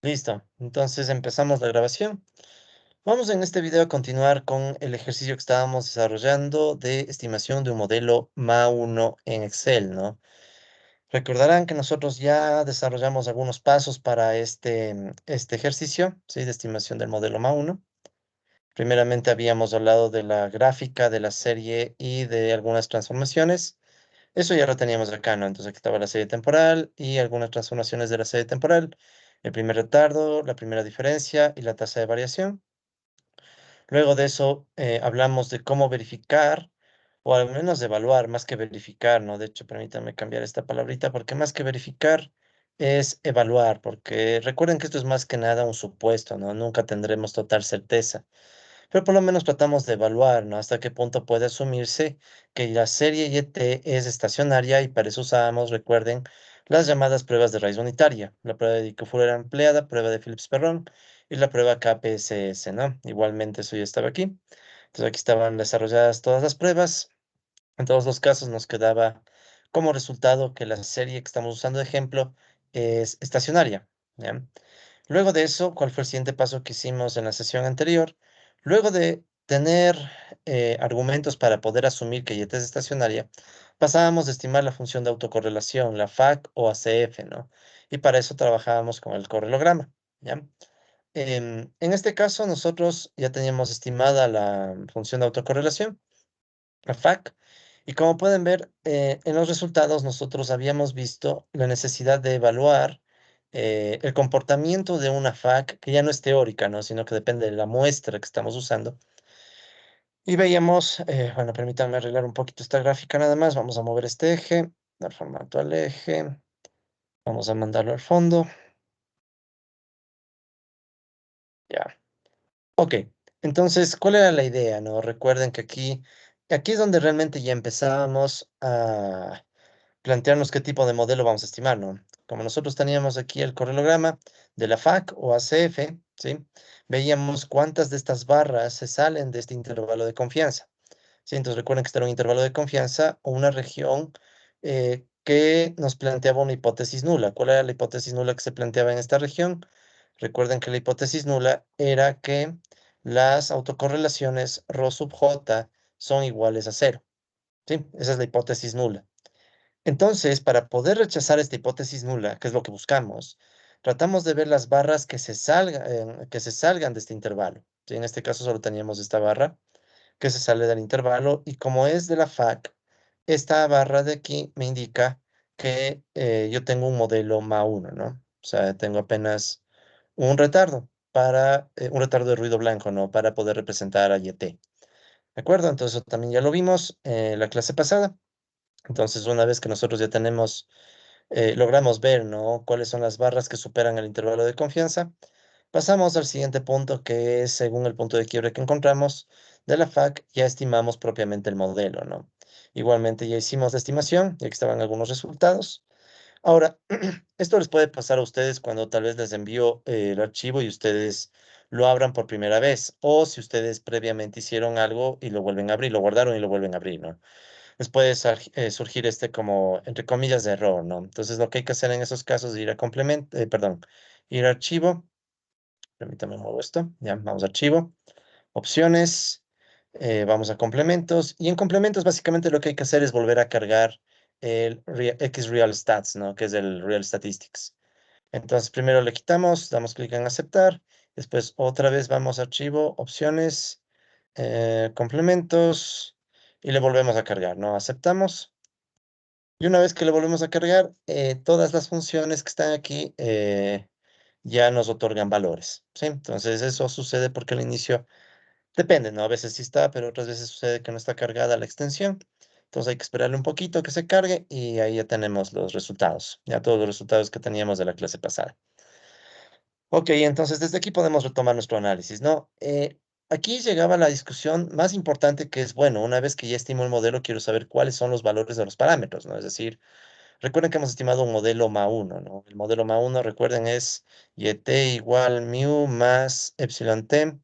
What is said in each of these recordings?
Listo, entonces empezamos la grabación. Vamos en este video a continuar con el ejercicio que estábamos desarrollando de estimación de un modelo MA1 en Excel, ¿no? Recordarán que nosotros ya desarrollamos algunos pasos para este ejercicio, ¿sí? De estimación del modelo MA1. Primeramente habíamos hablado de la gráfica, de la serie y de algunas transformaciones. Eso ya lo teníamos acá, ¿no? Entonces aquí estaba la serie temporal y algunas transformaciones de la serie temporal. El primer retardo, la primera diferencia y la tasa de variación. Luego de eso hablamos de cómo verificar, o al menos evaluar, más que verificar, ¿no? De hecho, permítanme cambiar esta palabrita, porque más que verificar es evaluar, porque recuerden que esto es más que nada un supuesto, ¿no? Nunca tendremos total certeza. Pero por lo menos tratamos de evaluar, ¿no? Hasta qué punto puede asumirse que la serie YT es estacionaria y para eso usábamos, recuerden, las llamadas pruebas de raíz unitaria, la prueba de Dickey-Fuller empleada, prueba de Phillips-Perron y la prueba KPSS, ¿no? Igualmente eso ya estaba aquí. Entonces aquí estaban desarrolladas todas las pruebas. En todos los casos nos quedaba como resultado que la serie que estamos usando de ejemplo es estacionaria, ¿ya? Luego de eso, ¿cuál fue el siguiente paso que hicimos en la sesión anterior? Luego de tener argumentos para poder asumir que Y es estacionaria, pasábamos a estimar la función de autocorrelación, la FAC o ACF, ¿no? Y para eso trabajábamos con el correlograma, ¿ya? En este caso, nosotros ya teníamos estimada la función de autocorrelación, la FAC, y como pueden ver, en los resultados nosotros habíamos visto la necesidad de evaluar el comportamiento de una FAC que ya no es teórica, ¿no? Sino que depende de la muestra que estamos usando. Y veíamos, bueno, permítanme arreglar un poquito esta gráfica nada más. Vamos a mover este eje, dar formato al eje, vamos a mandarlo al fondo. Ya. Ok, entonces, ¿cuál era la idea, no? Recuerden que aquí es donde realmente ya empezábamos a plantearnos qué tipo de modelo vamos a estimar, ¿no? Como nosotros teníamos aquí el correlograma de la FAC o ACF, ¿sí? Veíamos cuántas de estas barras se salen de este intervalo de confianza, ¿sí? Entonces recuerden que este era un intervalo de confianza o una región que nos planteaba una hipótesis nula. ¿Cuál era la hipótesis nula que se planteaba en esta región? Recuerden que la hipótesis nula era que las autocorrelaciones ρ sub j son iguales a cero, ¿sí? Esa es la hipótesis nula. Entonces, para poder rechazar esta hipótesis nula, que es lo que buscamos, tratamos de ver las barras que se salgan de este intervalo, ¿sí? En este caso solo teníamos esta barra que se sale del intervalo y como es de la FAC, esta barra de aquí me indica que yo tengo un modelo MA1, ¿no? O sea, tengo apenas un retardo de ruido blanco, ¿no? Para poder representar a YT. ¿De acuerdo? Entonces, eso también ya lo vimos en la clase pasada. Entonces, una vez que nosotros ya logramos ver, ¿no? Cuáles son las barras que superan el intervalo de confianza, pasamos al siguiente punto, que es, según el punto de quiebre que encontramos de la FAC, ya estimamos propiamente el modelo, ¿no? Igualmente ya hicimos la estimación, ya que estaban algunos resultados. Ahora, esto les puede pasar a ustedes cuando tal vez les envío el archivo y ustedes lo abran por primera vez, o si ustedes previamente hicieron algo y lo vuelven a abrir, lo guardaron y lo vuelven a abrir, ¿no? Les puede surgir este como, entre comillas, de error, ¿no? Entonces, lo que hay que hacer en esos casos es ir a complemento, perdón, ir a archivo, permítame muevo esto, ya, vamos a archivo, opciones, vamos a complementos, y en complementos básicamente lo que hay que hacer es volver a cargar el XRealStats, ¿no? Que es el Real Statistics. Entonces, primero le quitamos, damos clic en aceptar, después otra vez vamos a archivo, opciones, complementos, y le volvemos a cargar, ¿no? Aceptamos. Y una vez que le volvemos a cargar, todas las funciones que están aquí ya nos otorgan valores, ¿sí? Entonces eso sucede porque al inicio depende, ¿no? A veces sí está, pero otras veces sucede que no está cargada la extensión. Entonces hay que esperarle un poquito que se cargue y ahí ya tenemos los resultados, ya todos los resultados que teníamos de la clase pasada. Ok, entonces desde aquí podemos retomar nuestro análisis, ¿no? Aquí llegaba la discusión más importante que es, bueno, una vez que ya estimo el modelo, quiero saber cuáles son los valores de los parámetros, ¿no? Es decir, recuerden que hemos estimado un modelo MA1, ¿no? El modelo MA1, recuerden, es YT igual mu más epsilon t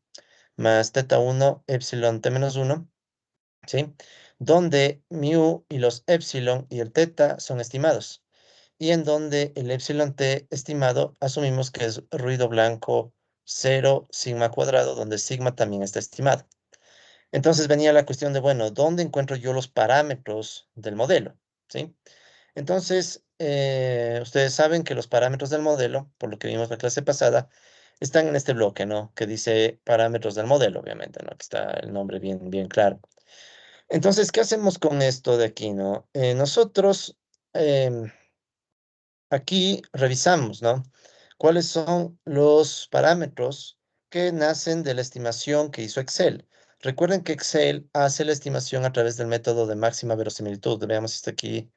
más teta 1 epsilon t menos 1, ¿sí? Donde mu y los epsilon y el teta son estimados. y en donde el epsilon t estimado asumimos que es ruido blanco 0 sigma cuadrado, donde sigma también está estimado. Entonces venía la cuestión de, bueno, ¿dónde encuentro yo los parámetros del modelo? ¿Sí? Entonces, ustedes saben que los parámetros del modelo, por lo que vimos la clase pasada, están en este bloque, ¿no? Que dice parámetros del modelo, obviamente, ¿no? Aquí está el nombre bien, bien claro. Entonces, ¿qué hacemos con esto de aquí, no? Nosotros em, aquí revisamos, ¿no? ¿Cuáles son los parámetros que nacen de la estimación que hizo Excel? Recuerden que Excel hace la estimación a través del método de máxima verosimilitud. Veamos si está aquí.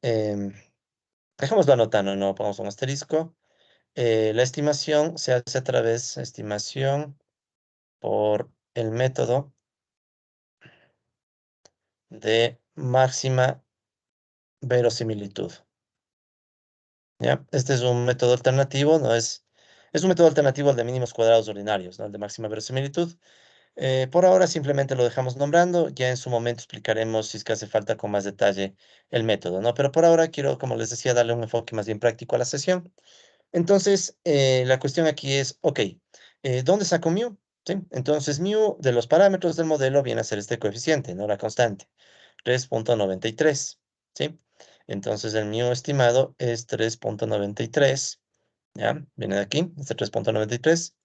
em, Dejémoslo anotando, no pongamos un asterisco. La estimación se hace a través de estimación por el método de máxima verosimilitud. ¿Ya? Este es un método alternativo, no es un método alternativo al de mínimos cuadrados ordinarios, ¿no? El de máxima verosimilitud. Por ahora simplemente lo dejamos nombrando, ya en su momento explicaremos si es que hace falta con más detalle el método, ¿no? Pero por ahora quiero, como les decía, darle un enfoque más bien práctico a la sesión. Entonces, la cuestión aquí es, ok, ¿dónde saco mu? ¿Sí? Entonces, mu de los parámetros del modelo viene a ser este coeficiente, ¿no? La constante, 3,93, ¿sí? Entonces, el mu estimado es 3,93, ¿ya? Viene de aquí, este 3,93.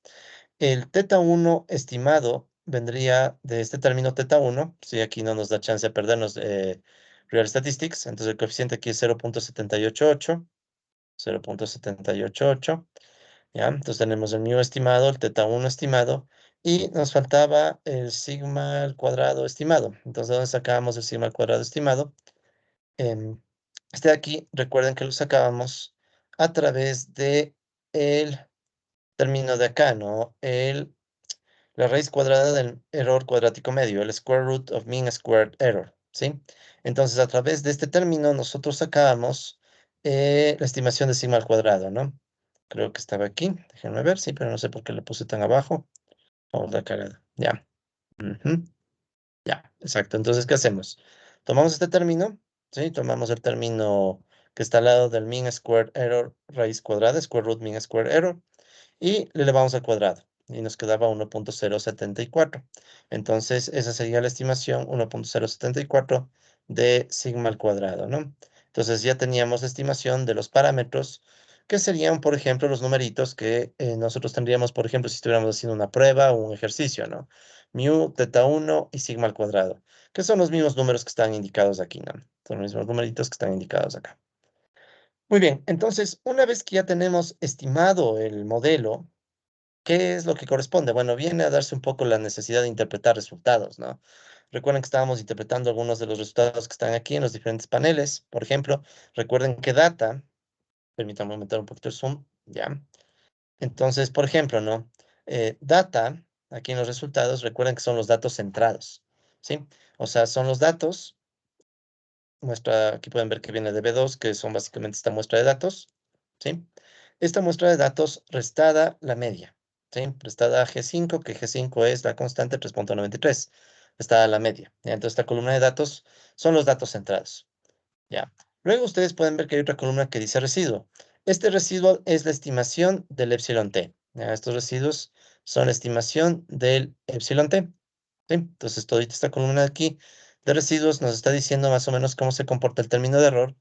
El teta 1 estimado vendría de este término teta 1, si aquí no nos da chance de perdernos Real Statistics, entonces el coeficiente aquí es 0,788, 0,788. ¿Ya? Entonces tenemos el mu estimado, el teta 1 estimado, y nos faltaba el sigma al cuadrado estimado. Entonces, ¿de dónde sacábamos el sigma al cuadrado estimado? Em, este de aquí, recuerden que lo sacábamos a través de el término de acá, ¿no? La raíz cuadrada del error cuadrático medio, el square root of mean squared error, ¿sí? Entonces, a través de este término, nosotros sacábamos la estimación de sigma al cuadrado, ¿no? Creo que estaba aquí, déjenme ver, sí, pero no sé por qué le puse tan abajo. Vamos la cagada, ya. Ujú. Ya, exacto. Entonces, ¿qué hacemos? Tomamos este término, ¿sí? Tomamos el término que está al lado del mean squared error raíz cuadrada, square root mean squared error, y le elevamos al cuadrado y nos quedaba 1,074. Entonces, esa sería la estimación 1,074 de sigma al cuadrado, ¿no? Entonces, ya teníamos la estimación de los parámetros, que serían, por ejemplo, los numeritos que nosotros tendríamos, por ejemplo, si estuviéramos haciendo una prueba o un ejercicio, ¿no? Mu, teta 1 y sigma al cuadrado, que son los mismos números que están indicados aquí, ¿no? Son los mismos numeritos que están indicados acá. Muy bien, entonces, una vez que ya tenemos estimado el modelo, ¿qué es lo que corresponde? Bueno, viene a darse un poco la necesidad de interpretar resultados, ¿no? Recuerden que estábamos interpretando algunos de los resultados que están aquí en los diferentes paneles. Por ejemplo, recuerden que data, permítanme aumentar un poquito el zoom, ¿ya? Entonces, por ejemplo, ¿no? Data, aquí en los resultados, recuerden que son los datos centrados, ¿sí? O sea, son los datos, muestra, aquí pueden ver que viene de B2, que son básicamente esta muestra de datos, ¿sí? Esta muestra de datos restada la media, ¿sí? Restada a G5, que G5 es la constante 3,93, restada la media, ¿ya? Entonces, esta columna de datos son los datos centrados, ¿ya? Luego ustedes pueden ver que hay otra columna que dice residuo. Este residuo es la estimación del epsilon t, ¿ya? Estos residuos son la estimación del epsilon t, ¿sí? Entonces, toda esta columna de aquí de residuos nos está diciendo más o menos cómo se comporta el término de error,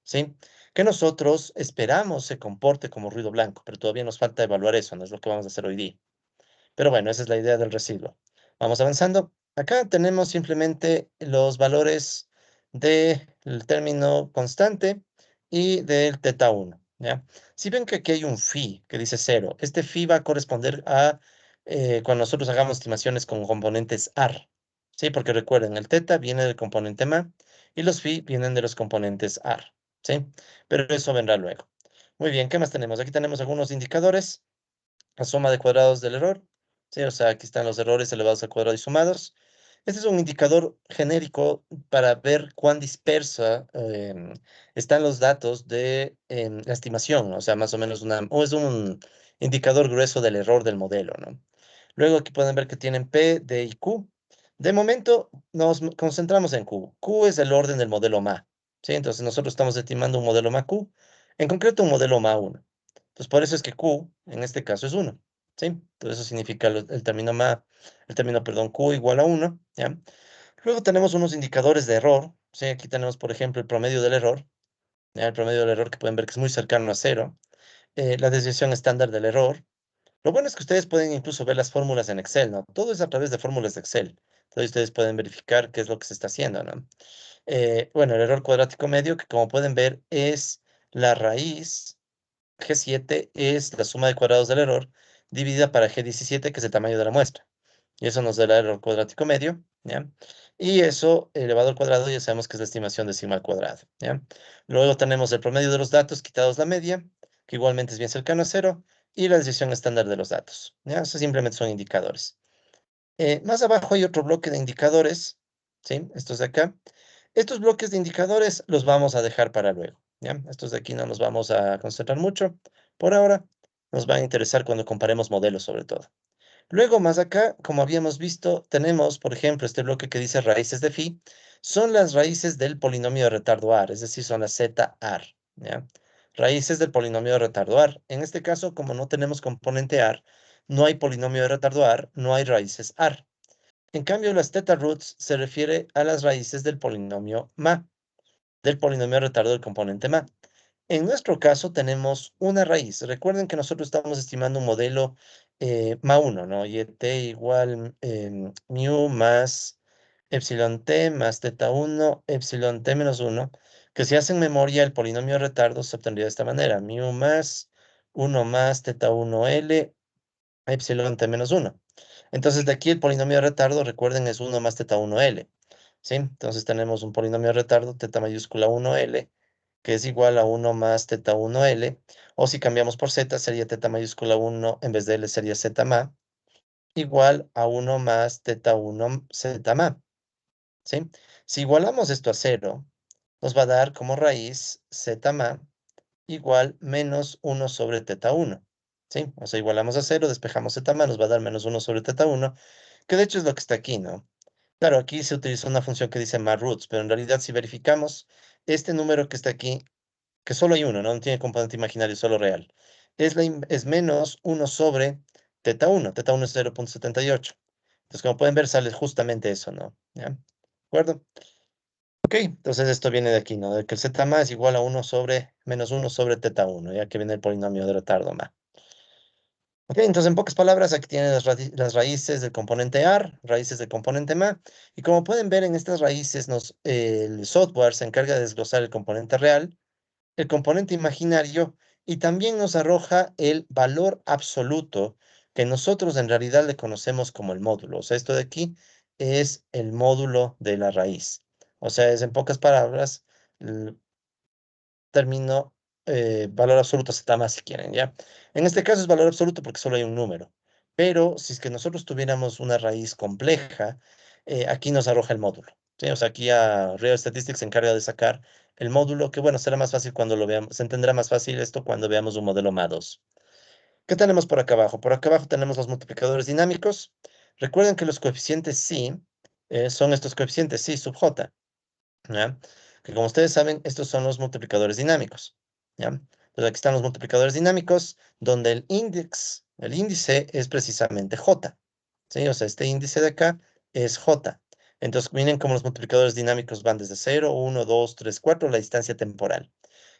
¿sí? Que nosotros esperamos se comporte como ruido blanco, pero todavía nos falta evaluar eso, no es lo que vamos a hacer hoy día. Pero bueno, esa es la idea del residuo. Vamos avanzando. Acá tenemos simplemente los valores del término constante y del teta 1, ¿ya? Si ven que aquí hay un phi que dice 0, este phi va a corresponder a cuando nosotros hagamos estimaciones con componentes AR, ¿sí? Porque recuerden, el teta viene del componente MA y los phi vienen de los componentes AR, ¿sí? Pero eso vendrá luego. Muy bien, ¿qué más tenemos? Aquí tenemos algunos indicadores, la suma de cuadrados del error, ¿sí? O sea, aquí están los errores elevados al cuadrado y sumados. Este es un indicador genérico para ver cuán dispersa están los datos de la estimación, o sea, más o menos o es un indicador grueso del error del modelo, ¿no? Luego aquí pueden ver que tienen P, D y Q. De momento nos concentramos en Q. Q es el orden del modelo MA, ¿sí? Entonces nosotros estamos estimando un modelo MAQ, en concreto un modelo MA1. Entonces por eso es que Q, en este caso, es 1, ¿sí? Entonces eso significa el término perdón, Q igual a 1, ¿ya? Luego tenemos unos indicadores de error, ¿sí? Aquí tenemos, por ejemplo, el promedio del error, ¿ya? El promedio del error que pueden ver que es muy cercano a cero, la desviación estándar del error. Lo bueno es que ustedes pueden incluso ver las fórmulas en Excel, ¿no? Todo es a través de fórmulas de Excel. Entonces ustedes pueden verificar qué es lo que se está haciendo, ¿no? Bueno, el error cuadrático medio, que como pueden ver es la raíz, G7 es la suma de cuadrados del error, dividida para G17, que es el tamaño de la muestra. Y eso nos da el error cuadrático medio, ¿ya? Y eso elevado al cuadrado ya sabemos que es la estimación de sigma al cuadrado, ¿ya? Luego tenemos el promedio de los datos quitados la media, que igualmente es bien cercano a cero, y la desviación estándar de los datos, ¿ya? Eso simplemente son indicadores. Más abajo hay otro bloque de indicadores, ¿sí? Estos de acá. Estos bloques de indicadores los vamos a dejar para luego, ¿ya? Estos de aquí no nos vamos a concentrar mucho. Por ahora, nos van a interesar cuando comparemos modelos sobre todo. Luego, más acá, como habíamos visto, tenemos, por ejemplo, este bloque que dice raíces de phi. Son las raíces del polinomio de retardo AR, es decir, son las ZAR, ¿ya? Raíces del polinomio de retardo AR. En este caso, como no tenemos componente AR, no hay polinomio de retardo AR, no hay raíces AR. En cambio, las theta roots se refiere a las raíces del polinomio MA, del polinomio de retardo del componente MA. En nuestro caso tenemos una raíz. Recuerden que nosotros estamos estimando un modelo MA1, ¿no? Y t igual mu más epsilon t más teta 1, epsilon t menos 1, que si hacen memoria el polinomio de retardo se obtendría de esta manera. Mu más 1 más teta 1L, epsilon t menos 1. Entonces de aquí el polinomio de retardo, recuerden, es 1 más teta 1L. ¿Sí? Entonces tenemos un polinomio de retardo, teta mayúscula 1L, que es igual a 1 más teta 1L, o si cambiamos por z, sería teta mayúscula 1, en vez de L sería z ma, igual a 1 más teta 1 z ma, ¿sí? Si igualamos esto a cero, nos va a dar como raíz z ma igual menos 1 sobre teta 1, ¿sí? O sea, igualamos a cero, despejamos z ma, nos va a dar menos 1 sobre teta 1, que de hecho es lo que está aquí, ¿no? Claro, aquí se utilizó una función que dice marroots, pero en realidad si verificamos este número que está aquí, que solo hay uno, ¿no? No tiene componente imaginario, solo real, es menos 1 sobre teta 1 es 0,78. Entonces, como pueden ver, sale justamente eso, ¿no? ¿Ya? ¿De acuerdo? Ok, entonces esto viene de aquí, ¿no? De que el z más es igual a 1 sobre, menos 1 sobre teta 1, ya que viene el polinomio de retardo más. Ok, entonces en pocas palabras, aquí tienen las raíces del componente AR, raíces del componente MA, y como pueden ver en estas raíces, el software se encarga de desglosar el componente real, el componente imaginario, y también nos arroja el valor absoluto que nosotros en realidad le conocemos como el módulo. O sea, esto de aquí es el módulo de la raíz. O sea, es en pocas palabras, término valor absoluto z más si quieren, ¿ya? En este caso es valor absoluto porque solo hay un número, pero si es que nosotros tuviéramos una raíz compleja, aquí nos arroja el módulo, ¿sí? O sea, aquí a Real Statistics se encarga de sacar el módulo, que bueno, será más fácil cuando lo veamos, se entenderá más fácil esto cuando veamos un modelo MA2. ¿Qué tenemos por acá abajo? Por acá abajo tenemos los multiplicadores dinámicos. Recuerden que los coeficientes psi son estos coeficientes psi sub j. ¿Ya? Que como ustedes saben, estos son los multiplicadores dinámicos, ¿ya? Entonces aquí están los multiplicadores dinámicos, donde el índice es precisamente J, ¿sí? O sea, este índice de acá es J. Entonces, miren cómo los multiplicadores dinámicos van desde 0, 1, 2, 3, 4, la distancia temporal.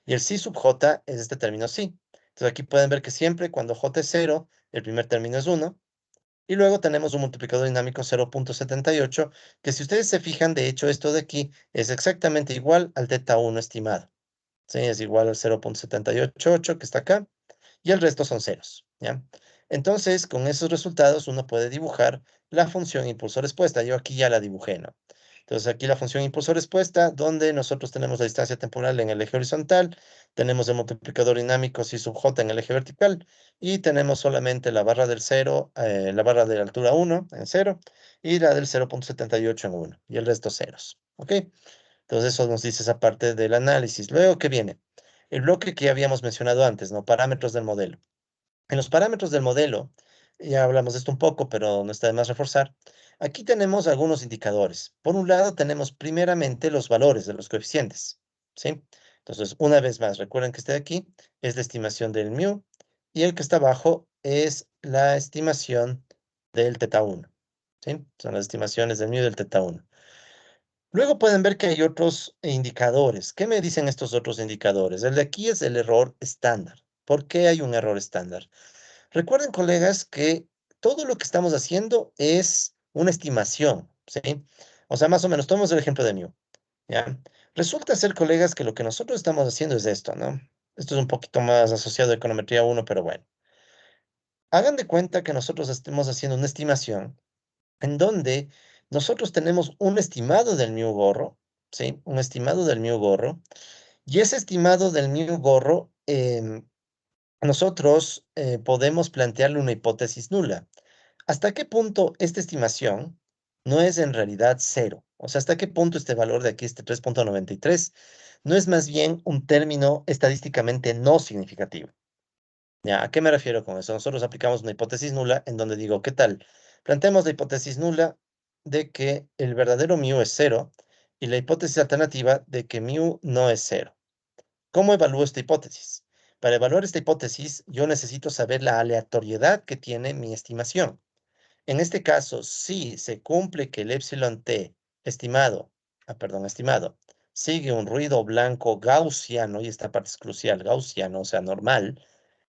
Y el psi sub J es este término psi. Entonces aquí pueden ver que siempre cuando J es 0, el primer término es 1, y luego tenemos un multiplicador dinámico 0,78, que si ustedes se fijan, de hecho, esto de aquí es exactamente igual al teta 1 estimado. ¿Sí? Es igual al 0,788 que está acá, y el resto son ceros, ¿ya? Entonces, con esos resultados uno puede dibujar la función impulso-respuesta. Yo aquí ya la dibujé, ¿no? Entonces aquí la función impulso-respuesta, donde nosotros tenemos la distancia temporal en el eje horizontal, tenemos el multiplicador dinámico si sub j en el eje vertical, y tenemos solamente la barra del 0, la barra de la altura 1 en 0, y la del 0,78 en 1, y el resto ceros, ¿ok? Entonces eso nos dice esa parte del análisis. Luego, ¿qué viene? El bloque que habíamos mencionado antes, ¿no? Parámetros del modelo. En los parámetros del modelo, ya hablamos de esto un poco, pero no está de más reforzar. Aquí tenemos algunos indicadores. Por un lado, tenemos primeramente los valores de los coeficientes. ¿sí? Entonces, una vez más, recuerden que este de aquí es la estimación del mu y el que está abajo es la estimación del teta 1, ¿sí? Son las estimaciones del mu y del teta 1. Luego pueden ver que hay otros indicadores. ¿Qué me dicen estos otros indicadores? El de aquí es el error estándar. ¿Por qué hay un error estándar? Recuerden, colegas, que todo lo que estamos haciendo es una estimación, ¿sí? O sea, más o menos, tomemos el ejemplo de mu, ¿ya? Resulta ser, colegas, que lo que nosotros estamos haciendo es esto, ¿no? Esto es un poquito más asociado a econometría 1, pero bueno. Hagan de cuenta que nosotros estemos haciendo una estimación en donde nosotros tenemos un estimado del mu gorro, ¿sí? Un estimado del mu gorro, y ese estimado del mu gorro, nosotros podemos plantearle una hipótesis nula. ¿Hasta qué punto esta estimación no es en realidad cero? O sea, ¿hasta qué punto este valor de aquí, este 3,93, no es más bien un término estadísticamente no significativo? ¿Ya? ¿A qué me refiero con eso? Nosotros aplicamos una hipótesis nula en donde digo, ¿qué tal? Planteemos la hipótesis nula de que el verdadero mu es cero y la hipótesis alternativa de que mu no es cero. ¿Cómo evalúo esta hipótesis? Para evaluar esta hipótesis, yo necesito saber la aleatoriedad que tiene mi estimación. En este caso, si se cumple que el epsilon t estimado, estimado, sigue un ruido blanco gaussiano, y esta parte es crucial, gaussiano, o sea, normal.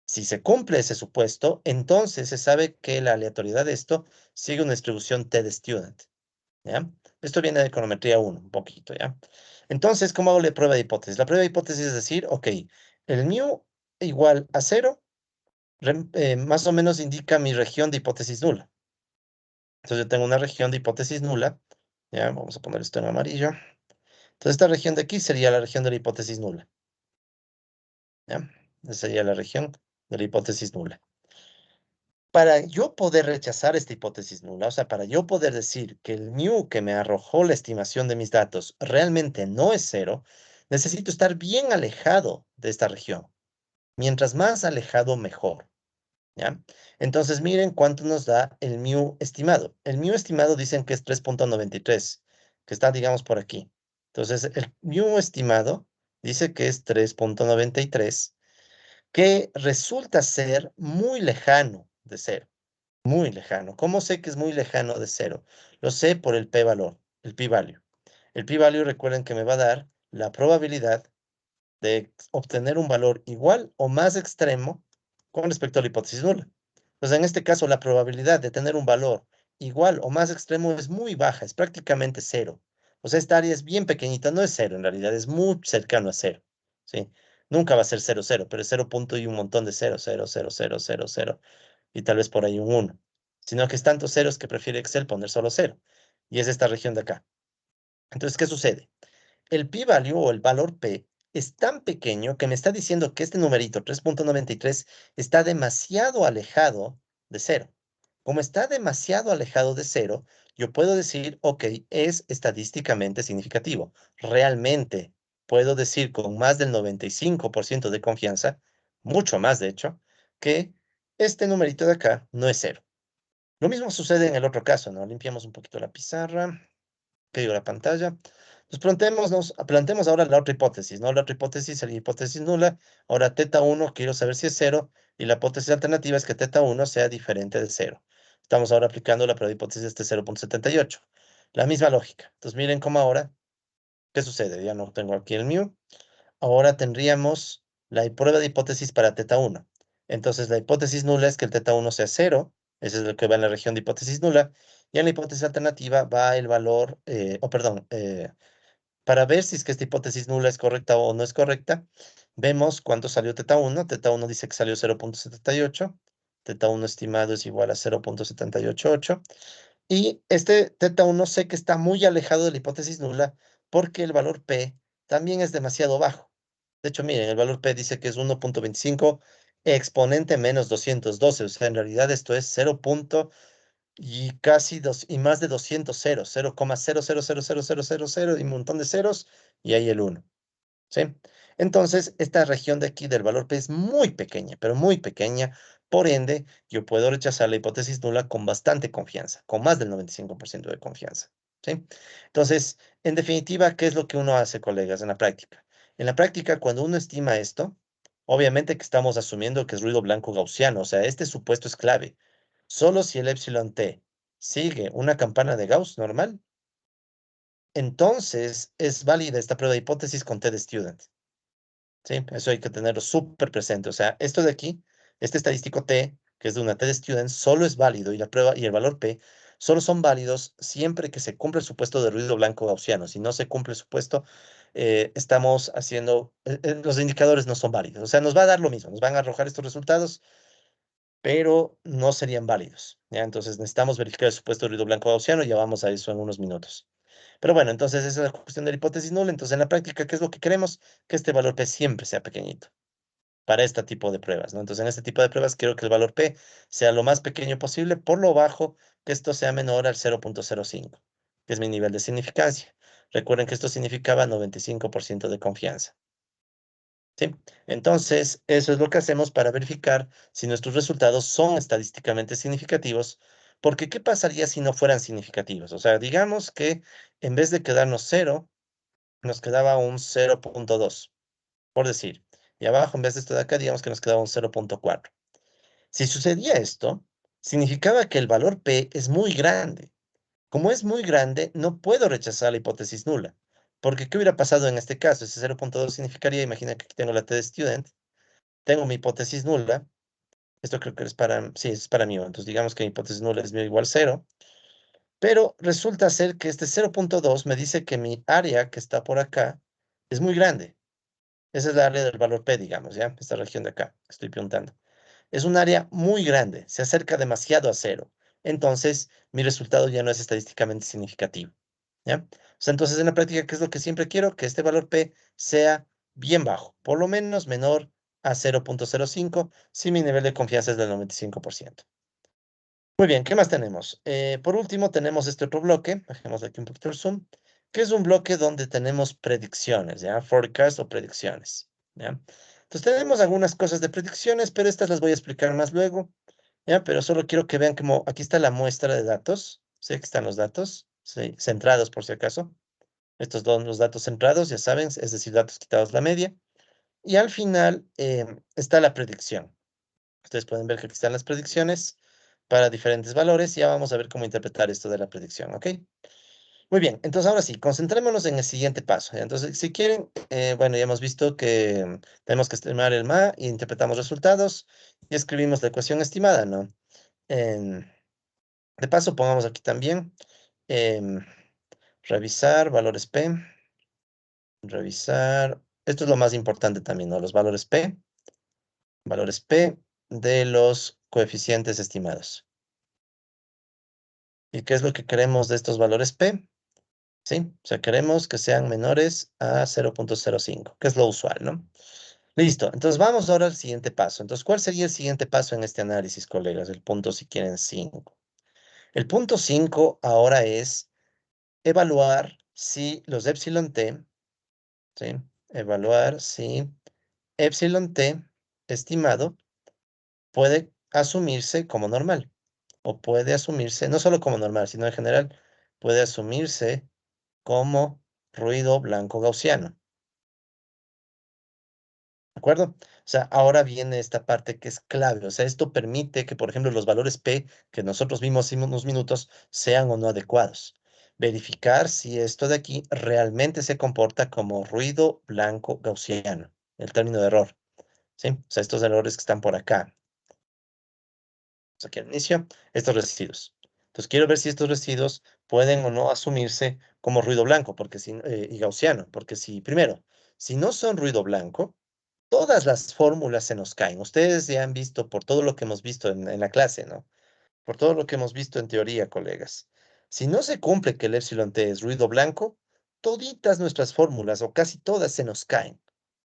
Si se cumple ese supuesto, entonces se sabe que la aleatoriedad de esto sigue una distribución t de student, ¿ya? Esto viene de econometría 1, un poquito, ¿ya? Entonces, ¿cómo hago la prueba de hipótesis? La prueba de hipótesis es decir, ok, el mu igual a 0, más o menos indica mi región de hipótesis nula. Entonces yo tengo una región de hipótesis nula, ¿ya? Vamos a poner esto en amarillo. Entonces esta región de aquí sería la región de la hipótesis nula, ¿ya? Esa sería la región de la hipótesis nula. Para yo poder rechazar esta hipótesis nula, o sea, para yo poder decir que el mu que me arrojó la estimación de mis datos realmente no es cero, necesito estar bien alejado de esta región. Mientras más alejado, mejor. ¿Ya? Entonces, miren cuánto nos da el mu estimado. El mu estimado dicen que es 3,93, que está, digamos, por aquí. Entonces, el mu estimado dice que es 3,93, que resulta ser muy lejano de cero. Muy lejano. ¿Cómo sé que es muy lejano de cero? Lo sé por el p-valor, el p-value. El p-value, recuerden que me va a dar la probabilidad de obtener un valor igual o más extremo con respecto a la hipótesis nula. Entonces, en este caso, la probabilidad de tener un valor igual o más extremo es muy baja, es prácticamente cero. O sea, esta área es bien pequeñita, no es cero en realidad, es muy cercano a cero, ¿sí? Nunca va a ser cero, cero, pero es cero punto y un montón de cero, cero, cero, cero, cero, cero, y tal vez por ahí un uno. Sino que es tantos ceros que prefiere Excel poner solo cero. Y es esta región de acá. Entonces, ¿qué sucede? El p-value o el valor p es tan pequeño que me está diciendo que este numerito 3,93 está demasiado alejado de cero. Como está demasiado alejado de cero, yo puedo decir, ok, es estadísticamente significativo. Realmente puedo decir con más del 95% de confianza, mucho más de hecho, que este numerito de acá no es cero. Lo mismo sucede en el otro caso, ¿no? Limpiamos un poquito la pizarra, que digo, la pantalla. Pues planteemos ahora la otra hipótesis, ¿no? La otra hipótesis es la hipótesis nula. Ahora, teta 1, quiero saber si es cero, y la hipótesis alternativa es que teta 1 sea diferente de cero. Estamos ahora aplicando la prueba de hipótesis de este 0,78. La misma lógica. Entonces, miren cómo ahora, ¿qué sucede? Ya no tengo aquí el mu. Ahora tendríamos la prueba de hipótesis para teta 1. Entonces, la hipótesis nula es que el teta 1 sea cero. Ese es lo que va en la región de hipótesis nula. Y en la hipótesis alternativa va el valor, para ver si es que esta hipótesis nula es correcta o no es correcta, vemos cuánto salió teta 1. Teta 1 dice que salió 0,78. Teta 1 estimado es igual a 0,788. Y este teta 1 sé que está muy alejado de la hipótesis nula porque el valor P también es demasiado bajo. De hecho, miren, el valor P dice que es 1,25 exponente menos 212. O sea, en realidad esto es 0. Y casi y más de 200 ceros, 0,000000 y un montón de ceros, y ahí el 1, ¿sí? Entonces, esta región de aquí del valor P es muy pequeña, pero muy pequeña. Por ende, yo puedo rechazar la hipótesis nula con bastante confianza, con más del 95% de confianza, ¿sí? Entonces, en definitiva, ¿qué es lo que uno hace, colegas, en la práctica? En la práctica, cuando uno estima esto, obviamente que estamos asumiendo que es ruido blanco gaussiano, o sea, este supuesto es clave. Solo si el epsilon t sigue una campana de Gauss normal, entonces es válida esta prueba de hipótesis con t de student. ¿Sí? Eso hay que tenerlo súper presente. O sea, esto de aquí, este estadístico t, que es de una t de student, solo es válido y la prueba y el valor p solo son válidos siempre que se cumple el supuesto de ruido blanco gaussiano. Si no se cumple el supuesto, estamos haciendo, los indicadores no son válidos. O sea, nos va a dar lo mismo, nos van a arrojar estos resultados, pero no serían válidos. ¿Ya? Entonces necesitamos verificar el supuesto de ruido blanco gaussiano y ya vamos a eso en unos minutos. Pero bueno, entonces esa es la cuestión de la hipótesis nula. Entonces en la práctica, ¿qué es lo que queremos? Que este valor p siempre sea pequeñito para este tipo de pruebas, ¿no? Entonces, en este tipo de pruebas quiero que el valor P sea lo más pequeño posible, por lo bajo que esto sea menor al 0.05, que es mi nivel de significancia. Recuerden que esto significaba 95% de confianza, ¿sí? Entonces, eso es lo que hacemos para verificar si nuestros resultados son estadísticamente significativos, porque ¿qué pasaría si no fueran significativos? O sea, digamos que en vez de quedarnos 0, nos quedaba un 0.2 por decir. Y abajo, en vez de esto de acá, digamos que nos quedaba un 0.4. Si sucedía esto, significaba que el valor P es muy grande. Como es muy grande, no puedo rechazar la hipótesis nula. Porque, ¿qué hubiera pasado en este caso? Ese 0.2 significaría, imagina que aquí tengo la T de student, tengo mi hipótesis nula. Esto creo que es para, sí, es para mí. Entonces, digamos que mi hipótesis nula es igual a 0. Pero resulta ser que este 0.2 me dice que mi área que está por acá es muy grande. Esa es la área del valor P, digamos, ¿ya? Esta región de acá, que estoy preguntando. Es un área muy grande, se acerca demasiado a cero. Entonces, mi resultado ya no es estadísticamente significativo, ¿ya? O sea, entonces, en la práctica, ¿qué es lo que siempre quiero? Que este valor P sea bien bajo, por lo menos menor a 0.05, si mi nivel de confianza es del 95%. Muy bien, ¿qué más tenemos? Por último, tenemos este otro bloque, bajemos aquí un poquito el zoom, que es un bloque donde tenemos predicciones, ¿ya? Forecast o predicciones, ¿ya? Entonces tenemos algunas cosas de predicciones, pero estas las voy a explicar más luego, ¿ya? Pero solo quiero que vean como aquí está la muestra de datos, ¿sí? Aquí están los datos, ¿sí? Centrados por si acaso. Estos son los datos centrados, ya saben, es decir, datos quitados la media. Y al final está la predicción. Ustedes pueden ver que aquí están las predicciones para diferentes valores y ya vamos a ver cómo interpretar esto de la predicción, ¿ok? Muy bien, entonces ahora sí, concentrémonos en el siguiente paso. ¿Ya? Entonces, si quieren, bueno, ya hemos visto que tenemos que estimar el MA y interpretamos resultados y escribimos la ecuación estimada, ¿no? En- de paso, pongamos aquí también em, revisar valores P, revisar, esto es lo más importante también, ¿no? Los valores P de los coeficientes estimados. ¿Y qué es lo que queremos de estos valores P? ¿Sí? O sea, queremos que sean menores a 0.05, que es lo usual, ¿no? Listo, entonces vamos ahora al siguiente paso. Entonces, ¿cuál sería el siguiente paso en este análisis, colegas? El punto, si quieren, 5. El punto 5 ahora es evaluar si los epsilon t, ¿sí? Evaluar si epsilon t estimado puede asumirse como normal, o puede asumirse, no solo como normal, sino en general, puede asumirse como ruido blanco gaussiano. ¿De acuerdo? O sea, ahora viene esta parte que es clave. O sea, esto permite que, por ejemplo, los valores P que nosotros vimos hace unos minutos sean o no adecuados. Verificar si esto de aquí realmente se comporta como ruido blanco gaussiano, el término de error. ¿Sí? O sea, estos errores que están por acá. Aquí al inicio, estos residuos. Entonces, quiero ver si estos residuos pueden o no asumirse como ruido blanco porque si, y gaussiano. Porque si, primero, si no son ruido blanco, todas las fórmulas se nos caen. Ustedes ya han visto por todo lo que hemos visto en la clase, ¿no? Por todo lo que hemos visto en teoría, colegas. Si no se cumple que el epsilon t es ruido blanco, toditas nuestras fórmulas o casi todas se nos caen.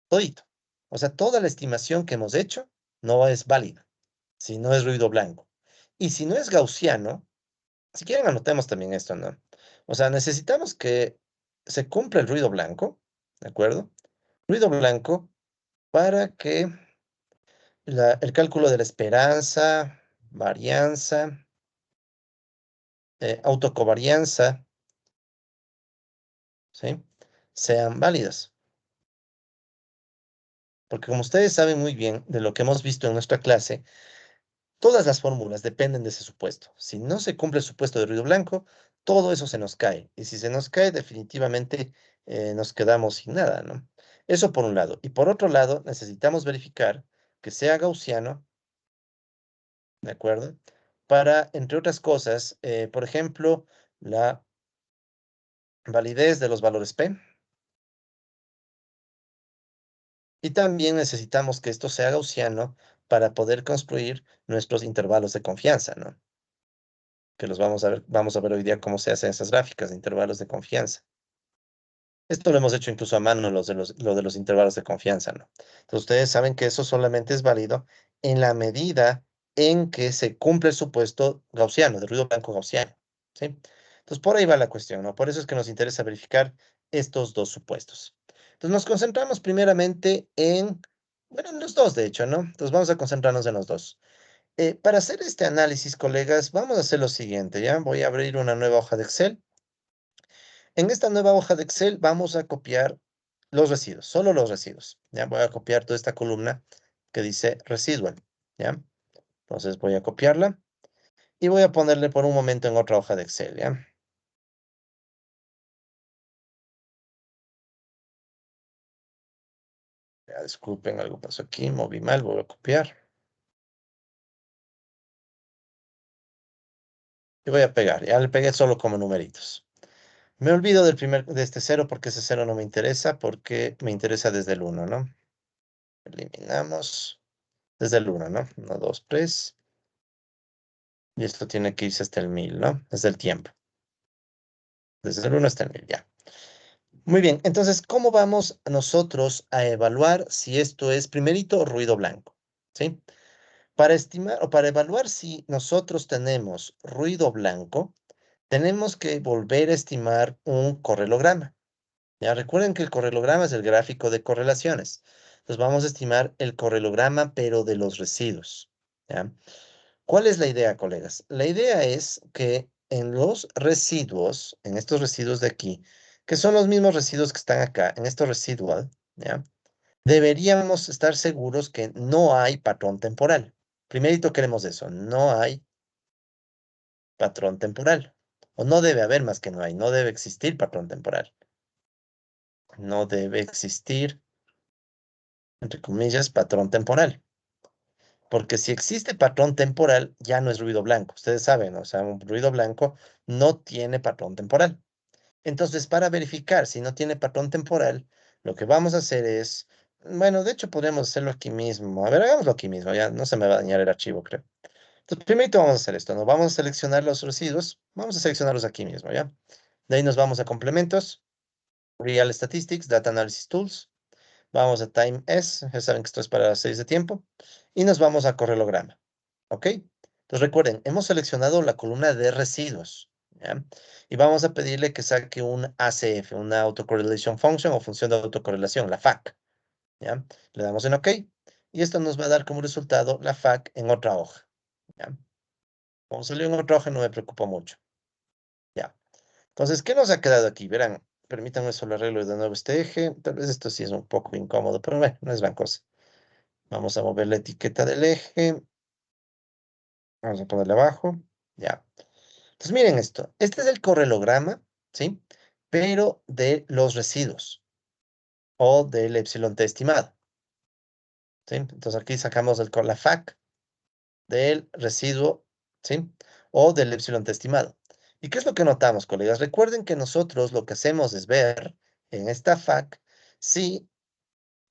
Todito. O sea, toda la estimación que hemos hecho no es válida si no es ruido blanco. Y si no es gaussiano, si quieren anotemos también esto, ¿no? O sea, necesitamos que se cumpla el ruido blanco, ¿de acuerdo? Ruido blanco para que el cálculo de la esperanza, varianza, autocovarianza, ¿sí? Sean válidas. Porque como ustedes saben muy bien de lo que hemos visto en nuestra clase, todas las fórmulas dependen de ese supuesto. Si no se cumple el supuesto de ruido blanco, todo eso se nos cae. Y si se nos cae, definitivamente nos quedamos sin nada, ¿no? Eso por un lado. Y por otro lado, necesitamos verificar que sea gaussiano, ¿de acuerdo? Para, entre otras cosas, por ejemplo, la validez de los valores P. Y también necesitamos que esto sea gaussiano para poder construir nuestros intervalos de confianza, ¿no? Que los vamos a ver hoy día cómo se hacen esas gráficas de intervalos de confianza. Esto lo hemos hecho incluso a mano, lo de los intervalos de confianza, ¿no? Entonces, ustedes saben que eso solamente es válido en la medida en que se cumple el supuesto gaussiano, de ruido blanco gaussiano, ¿sí? Entonces, por ahí va la cuestión, ¿no? Por eso es que nos interesa verificar estos dos supuestos. Entonces, nos concentramos primeramente bueno, en los dos, de hecho, ¿no? Entonces, vamos a concentrarnos en los dos. Para hacer este análisis, colegas, vamos a hacer lo siguiente, ¿ya? Voy a abrir una nueva hoja de Excel. En esta nueva hoja de Excel vamos a copiar los residuos, solo los residuos. Ya voy a copiar toda esta columna que dice residual. ¿Ya? Entonces voy a copiarla y voy a ponerle por un momento en otra hoja de Excel. ¿Ya? Ya, disculpen, algo pasó aquí, moví mal, voy a copiar y voy a pegar. Ya le pegué solo como numeritos. Me olvido de este cero porque ese cero no me interesa porque me interesa desde el uno, ¿no? Eliminamos desde el uno, ¿no? 1, 2, 3. Y esto tiene que irse hasta el 1000, ¿no? Desde el tiempo. Desde el uno hasta el 1000, ya. Muy bien, entonces, ¿cómo vamos nosotros a evaluar si esto es primerito ruido blanco? ¿Sí? Para estimar o para evaluar si nosotros tenemos ruido blanco, tenemos que volver a estimar un correlograma. Ya recuerden que el correlograma es el gráfico de correlaciones. Entonces vamos a estimar el correlograma, pero de los residuos. ¿Ya? ¿Cuál es la idea, colegas? La idea es que en los residuos, en estos residuos de aquí, que son los mismos residuos que están acá, en estos residual, ¿ya? Deberíamos estar seguros que no hay patrón temporal. Primerito queremos eso, no hay patrón temporal. O no debe haber más que no hay, no debe existir patrón temporal. No debe existir, entre comillas, patrón temporal. Porque si existe patrón temporal, ya no es ruido blanco. Ustedes saben, ¿no? O sea, un ruido blanco no tiene patrón temporal. Entonces, para verificar si no tiene patrón temporal, lo que vamos a hacer es, bueno, de hecho podríamos hacerlo aquí mismo. A ver, hagámoslo aquí mismo, ya no se me va a dañar el archivo, creo. Entonces, primero vamos a hacer esto, ¿no? Vamos a seleccionar los residuos, vamos a seleccionarlos aquí mismo, ¿ya? De ahí nos vamos a complementos, Real Statistics, Data Analysis Tools, vamos a Time S, ya saben que esto es para series de tiempo, y nos vamos a correlograma, ¿ok? Entonces recuerden, hemos seleccionado la columna de residuos, ¿ya? Y vamos a pedirle que saque un ACF, una Autocorrelation Function o función de autocorrelación, la FAC, ¿ya? Le damos en OK, y esto nos va a dar como resultado la FAC en otra hoja, ¿ya? Como salió en otra hoja no me preocupa mucho, ¿ya? Entonces, ¿qué nos ha quedado aquí? Verán, permítanme solo arreglo de nuevo este eje, tal vez esto sí es un poco incómodo, pero bueno, no es gran cosa. Vamos a mover la etiqueta del eje. Vamos a ponerle abajo. Ya. Entonces miren esto. Este es el correlograma, ¿sí? Pero de los residuos o del epsilon t estimado, ¿sí? Entonces aquí sacamos la FAC del residuo, ¿sí? O del epsilon t estimado. ¿Y qué es lo que notamos, colegas? Recuerden que nosotros lo que hacemos es ver en esta FAC si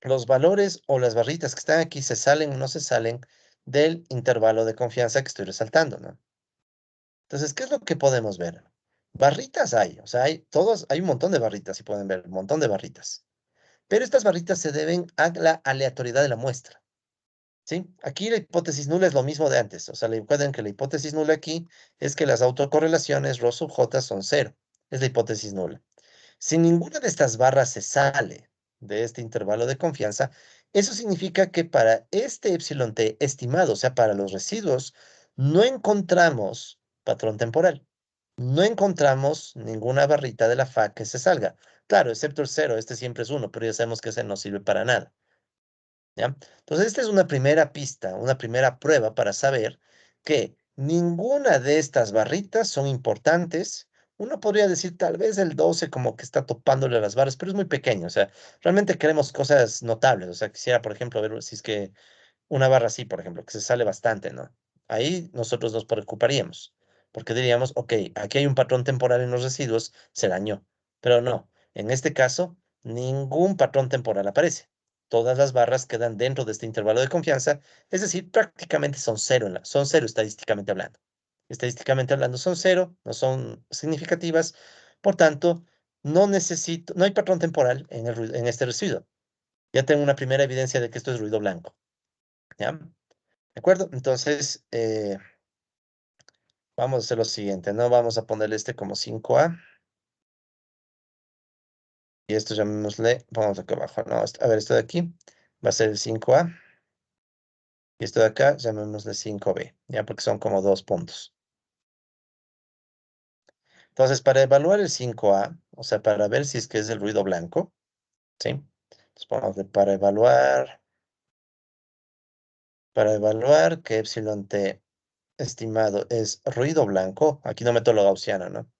los valores o las barritas que están aquí se salen o no se salen del intervalo de confianza que estoy resaltando, ¿no? Entonces, ¿qué es lo que podemos ver? Barritas hay, o sea, hay un montón de barritas, si pueden ver, un montón de barritas. Pero estas barritas se deben a la aleatoriedad de la muestra, ¿sí? Aquí la hipótesis nula es lo mismo de antes, o sea, recuerden que la hipótesis nula aquí es que las autocorrelaciones Rho sub J son cero, es la hipótesis nula. Si ninguna de estas barras se sale de este intervalo de confianza, eso significa que para este epsilon t estimado, o sea, para los residuos, no encontramos patrón temporal. No encontramos ninguna barrita de la FAC que se salga. Claro, excepto el cero, este siempre es uno, pero ya sabemos que ese no sirve para nada. ¿ya? Entonces, esta es una primera pista, una primera prueba para saber que ninguna de estas barritas son importantes. Uno podría decir tal vez el 12 como que está topándole a las barras, pero es muy pequeño. O sea, realmente queremos cosas notables. O sea, quisiera, por ejemplo, ver si es que una barra así, por ejemplo, que se sale bastante, ¿no? Ahí nosotros nos preocuparíamos, porque diríamos, ok, aquí hay un patrón temporal en los residuos, se dañó. Pero no, en este caso, ningún patrón temporal aparece. Todas las barras quedan dentro de este intervalo de confianza, es decir, prácticamente son cero, son cero estadísticamente hablando. Estadísticamente hablando son cero, no son significativas, por tanto, no hay patrón temporal en en este residuo. Ya tengo una primera evidencia de que esto es ruido blanco, ¿ya? ¿De acuerdo? Entonces, vamos a hacer lo siguiente, ¿no? Vamos a ponerle este como 5A y esto llamémosle, vamos acá abajo, ¿no? A ver, esto de aquí va a ser el 5A y esto de acá llamémosle 5B, ¿ya? Porque son como 2 puntos. Entonces, para evaluar el 5A, o sea, para ver si es que es el ruido blanco, ¿sí? Entonces, pongámosle para evaluar que epsilon t estimado es ruido blanco, aquí no meto lo gaussiano, ¿no?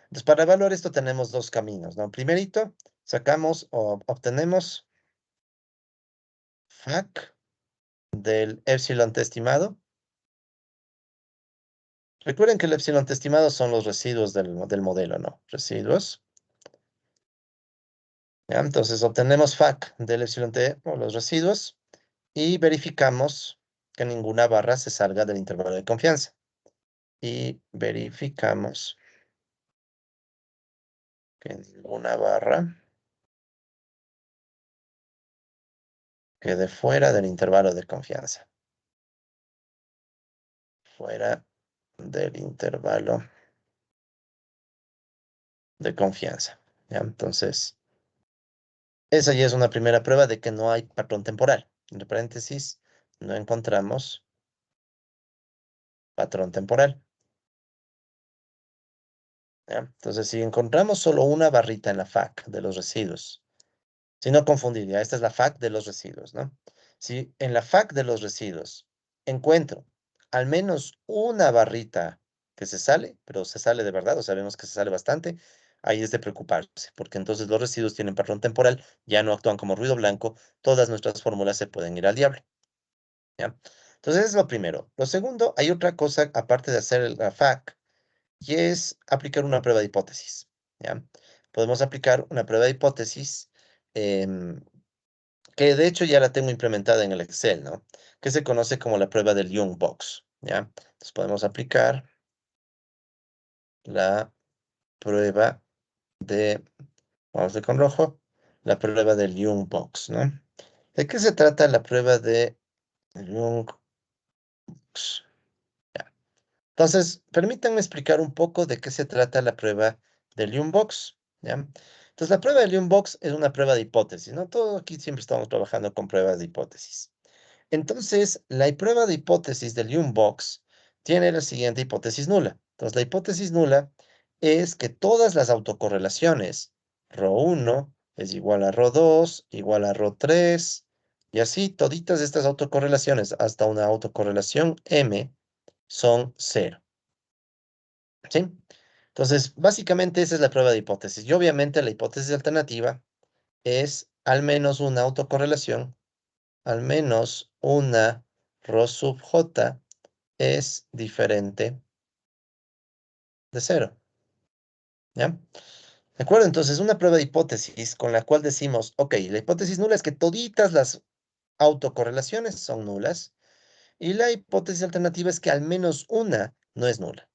Entonces, para evaluar esto tenemos dos caminos, ¿no? Primerito, sacamos o obtenemos FAC del epsilon t estimado. Recuerden que el epsilon t estimado son los residuos del modelo, ¿no? Residuos. ¿Ya? Entonces, obtenemos FAC del epsilon t o los residuos y verificamos que ninguna barra se salga del intervalo de confianza. Y verificamos que ninguna barra quede fuera del intervalo de confianza. Fuera del intervalo de confianza. ¿Ya? Entonces, esa ya es una primera prueba de que no hay patrón temporal. Entre paréntesis, no encontramos patrón temporal. ¿Ya? Entonces, si encontramos solo una barrita en la FAC de los residuos, si no confundir, ya esta es la FAC de los residuos, ¿no? Si en la FAC de los residuos encuentro al menos una barrita que se sale, pero se sale de verdad, o sabemos que se sale bastante, ahí es de preocuparse, porque entonces los residuos tienen patrón temporal, ya no actúan como ruido blanco, todas nuestras fórmulas se pueden ir al diablo, ¿ya? Entonces, es lo primero. Lo segundo, hay otra cosa aparte de hacer la FAC, y es aplicar una prueba de hipótesis, ¿ya? Podemos aplicar una prueba de hipótesis em, que de hecho ya la tengo implementada en el Excel, ¿no? Que se conoce como la prueba del Young Box, ¿ya? Entonces podemos aplicar la prueba de, vamos a ver con rojo, la prueba del Young Box, ¿no? ¿De qué se trata la prueba de Young Box? Ya. Entonces, permítanme explicar un poco de qué se trata la prueba del Young Box, ¿ya? Entonces, la prueba del Young Box es una prueba de hipótesis, ¿no? Todo aquí siempre estamos trabajando con pruebas de hipótesis. Entonces, la prueba de hipótesis del Box tiene la siguiente hipótesis nula. Entonces, la hipótesis nula es que todas las autocorrelaciones ρ1 es igual a ρ2, igual a ρ3, y así toditas estas autocorrelaciones hasta una autocorrelación M son cero, ¿sí? Entonces, básicamente esa es la prueba de hipótesis. Y obviamente la hipótesis alternativa es al menos una autocorrelación, al menos una rho sub j es diferente de cero, ¿ya? ¿De acuerdo? Entonces, una prueba de hipótesis con la cual decimos, ok, la hipótesis nula es que toditas las autocorrelaciones son nulas y la hipótesis alternativa es que al menos una no es nula,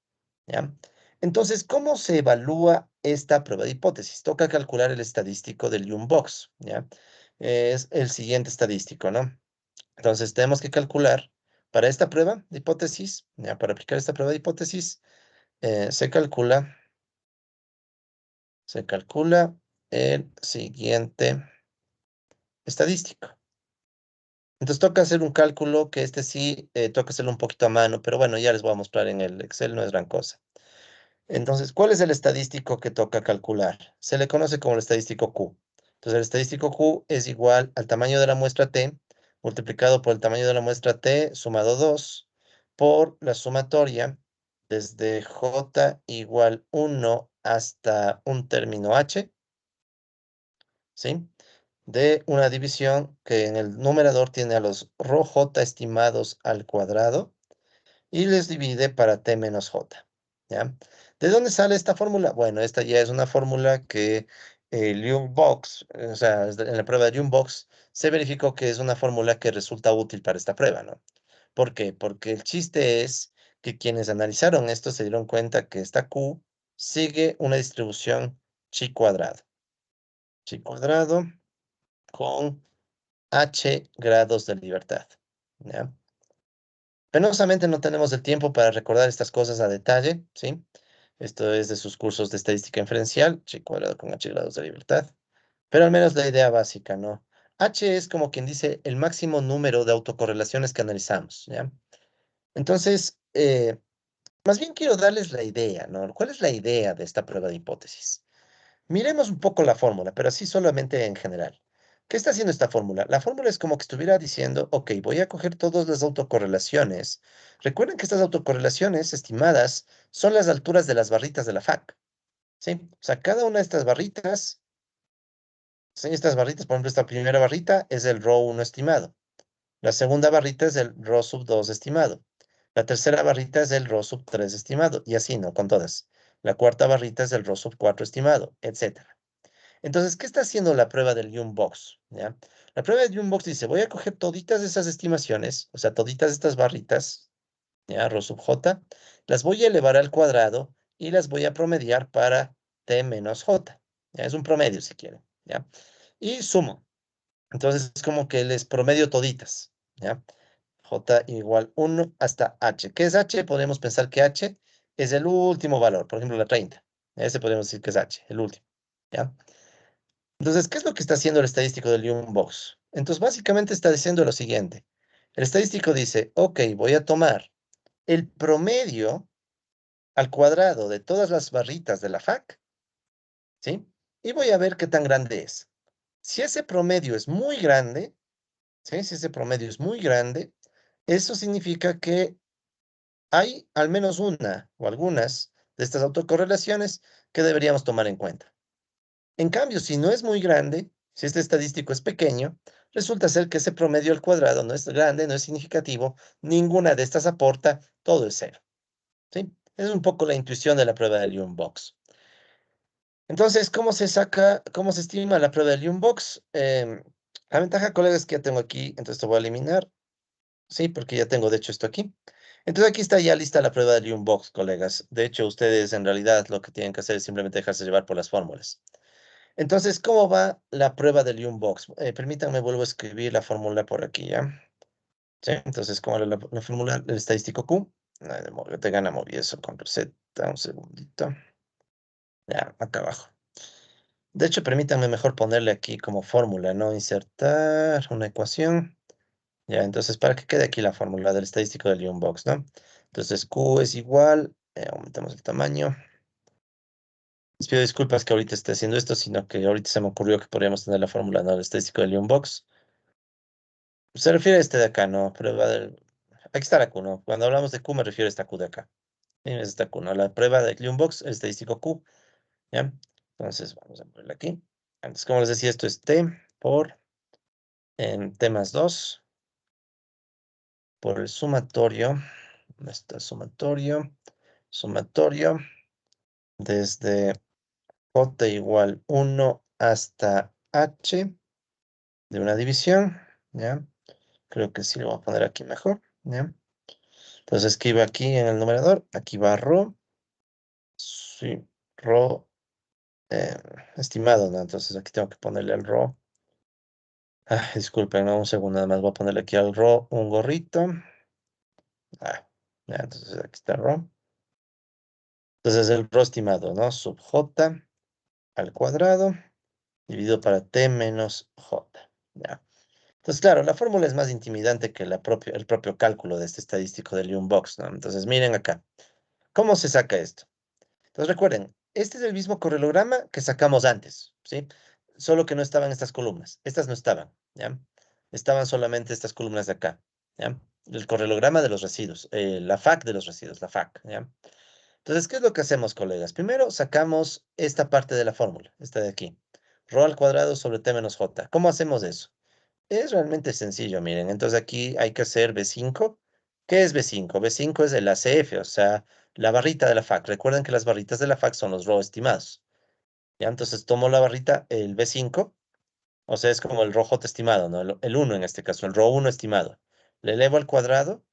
¿ya? Entonces, ¿cómo se evalúa esta prueba de hipótesis? Toca calcular el estadístico del Box, ¿ya? Es el siguiente estadístico, ¿no? Entonces tenemos que calcular para esta prueba de hipótesis, ya, para aplicar esta prueba de hipótesis, se calcula el siguiente estadístico. Entonces toca hacer un cálculo que este sí toca hacerlo un poquito a mano, pero bueno, ya les voy a mostrar en el Excel, no es gran cosa. Entonces, ¿cuál es el estadístico que toca calcular? Se le conoce como el estadístico Q. Entonces, el estadístico Q es igual al tamaño de la muestra T multiplicado por el tamaño de la muestra T sumado 2 por la sumatoria desde J igual 1 hasta un término H, ¿sí? De una división que en el numerador tiene a los ρj estimados al cuadrado y les divide para t menos j, ¿ya? ¿De dónde sale esta fórmula? Bueno, esta ya es una fórmula que Ljungbox, o sea, en la prueba de Ljungbox se verificó que es una fórmula que resulta útil para esta prueba, ¿no? ¿Por qué? Porque el chiste es que quienes analizaron esto se dieron cuenta que esta Q sigue una distribución chi cuadrado con h grados de libertad, ¿ya? Penosamente no tenemos el tiempo para recordar estas cosas a detalle, ¿sí? Esto es de sus cursos de estadística inferencial, chi cuadrado con h grados de libertad. Pero al menos la idea básica, ¿no? H es como quien dice el máximo número de autocorrelaciones que analizamos, ¿ya? Entonces, más bien quiero darles la idea, ¿no? ¿Cuál es la idea de esta prueba de hipótesis? Miremos un poco la fórmula, pero así solamente en general. ¿Qué está haciendo esta fórmula? La fórmula es como que estuviera diciendo, ok, voy a coger todas las autocorrelaciones. Recuerden que estas autocorrelaciones estimadas son las alturas de las barritas de la FAC, ¿sí? O sea, cada una de estas barritas, ¿sí? Estas barritas, por ejemplo, esta primera barrita es el ρ1 estimado. La segunda barrita es el ρ sub 2 estimado. La tercera barrita es el ρ sub 3 estimado. Y así, ¿no? Con todas. La cuarta barrita es el ρ sub 4 estimado, etcétera. Entonces, ¿qué está haciendo la prueba del Box? ¿Ya? La prueba del Box dice, voy a coger toditas esas estimaciones, o sea, toditas estas barritas, ¿ya? Rho sub j, las voy a elevar al cuadrado y las voy a promediar para t menos j. ¿Ya? Es un promedio si quieren, ¿ya? Y sumo. Entonces, es como que les promedio toditas, ¿ya? J igual 1 hasta h. ¿Qué es h? Podemos pensar que h es el último valor, por ejemplo, la 30. Ese podemos decir que es h, el último, ¿ya? Entonces, ¿qué es lo que está haciendo el estadístico del Box? Entonces, básicamente está diciendo lo siguiente. El estadístico dice, ok, voy a tomar el promedio al cuadrado de todas las barritas de la FAC, ¿sí? Y voy a ver qué tan grande es. Si ese promedio es muy grande, ¿sí? Si ese promedio es muy grande, eso significa que hay al menos una o algunas de estas autocorrelaciones que deberíamos tomar en cuenta. En cambio, si no es muy grande, si este estadístico es pequeño, resulta ser que ese promedio al cuadrado no es grande, no es significativo, ninguna de estas aporta, todo es cero, ¿sí? Es un poco la intuición de la prueba de Box. Entonces, ¿cómo se saca, cómo se estima la prueba de Box? La ventaja, colegas, es que ya tengo aquí, entonces esto voy a eliminar, ¿sí? Porque ya tengo, de hecho, esto aquí. Entonces, aquí está ya lista la prueba de Box, colegas. De hecho, ustedes en realidad lo que tienen que hacer es simplemente dejarse llevar por las fórmulas. Entonces, ¿cómo va la prueba del Box? Permítanme, vuelvo a escribir la fórmula por aquí, ¿ya? ¿Sí? Entonces, ¿cómo era la fórmula del estadístico Q? Ay, te gana moví eso, control Z, un segundito. Ya, acá abajo. De hecho, permítanme mejor ponerle aquí como fórmula, ¿no? Insertar una ecuación. Ya, entonces, para que quede aquí la fórmula del estadístico del Box, ¿no? Entonces, Q es igual, aumentamos el tamaño. Les pido disculpas que ahorita esté haciendo esto, sino que ahorita se me ocurrió que podríamos tener la fórmula, ¿no? Del estadístico del Box. Se refiere a este de acá, ¿no? Prueba del... Aquí está la Q, ¿no? Cuando hablamos de Q me refiero a esta Q de acá. Sí, es esta Q, ¿no? La prueba de Box, el estadístico Q, ¿ya? Entonces, vamos a ponerla aquí. Antes, como les decía, esto es T por T más 2 por el sumatorio. ¿Dónde está el sumatorio? Sumatorio desde J igual 1 hasta H de una división, ¿ya? Creo que sí lo voy a poner aquí mejor, ¿ya? Entonces escribo aquí en el numerador, aquí va ρ, sí, ρ eh, estimado, ¿no? Entonces aquí tengo que ponerle el ρ. Disculpen, ¿no? Un segundo, nada más voy a ponerle aquí al ρ un gorrito. Ya, entonces aquí está ρ. Entonces el ρ estimado, ¿no? Sub j al cuadrado dividido para t menos j. Ya. Entonces, claro, la fórmula es más intimidante que el propio cálculo de este estadístico de Box, ¿no? Entonces, miren acá. ¿Cómo se saca esto? Entonces recuerden, este es el mismo correlograma que sacamos antes, ¿sí? Solo que no estaban estas columnas. Estas no estaban, ¿ya? estaban solamente estas columnas de acá, ¿ya? El correlograma de los residuos, la FAC de los residuos, la FAC, ¿ya? Entonces, ¿qué es lo que hacemos, colegas? Primero sacamos esta parte de la fórmula, esta de aquí. Rho al cuadrado sobre T menos J. ¿Cómo hacemos eso? Es realmente sencillo, miren. Entonces aquí hay que hacer B5. ¿Qué es B5? B5 es el ACF, o sea, la barrita de la FAC. Recuerden que las barritas de la FAC son los Rho estimados. ¿Ya? Entonces tomo la barrita, el B5, o sea, es como el Rho J estimado, ¿no? El 1 en este caso, el Rho 1 estimado. Le elevo al cuadrado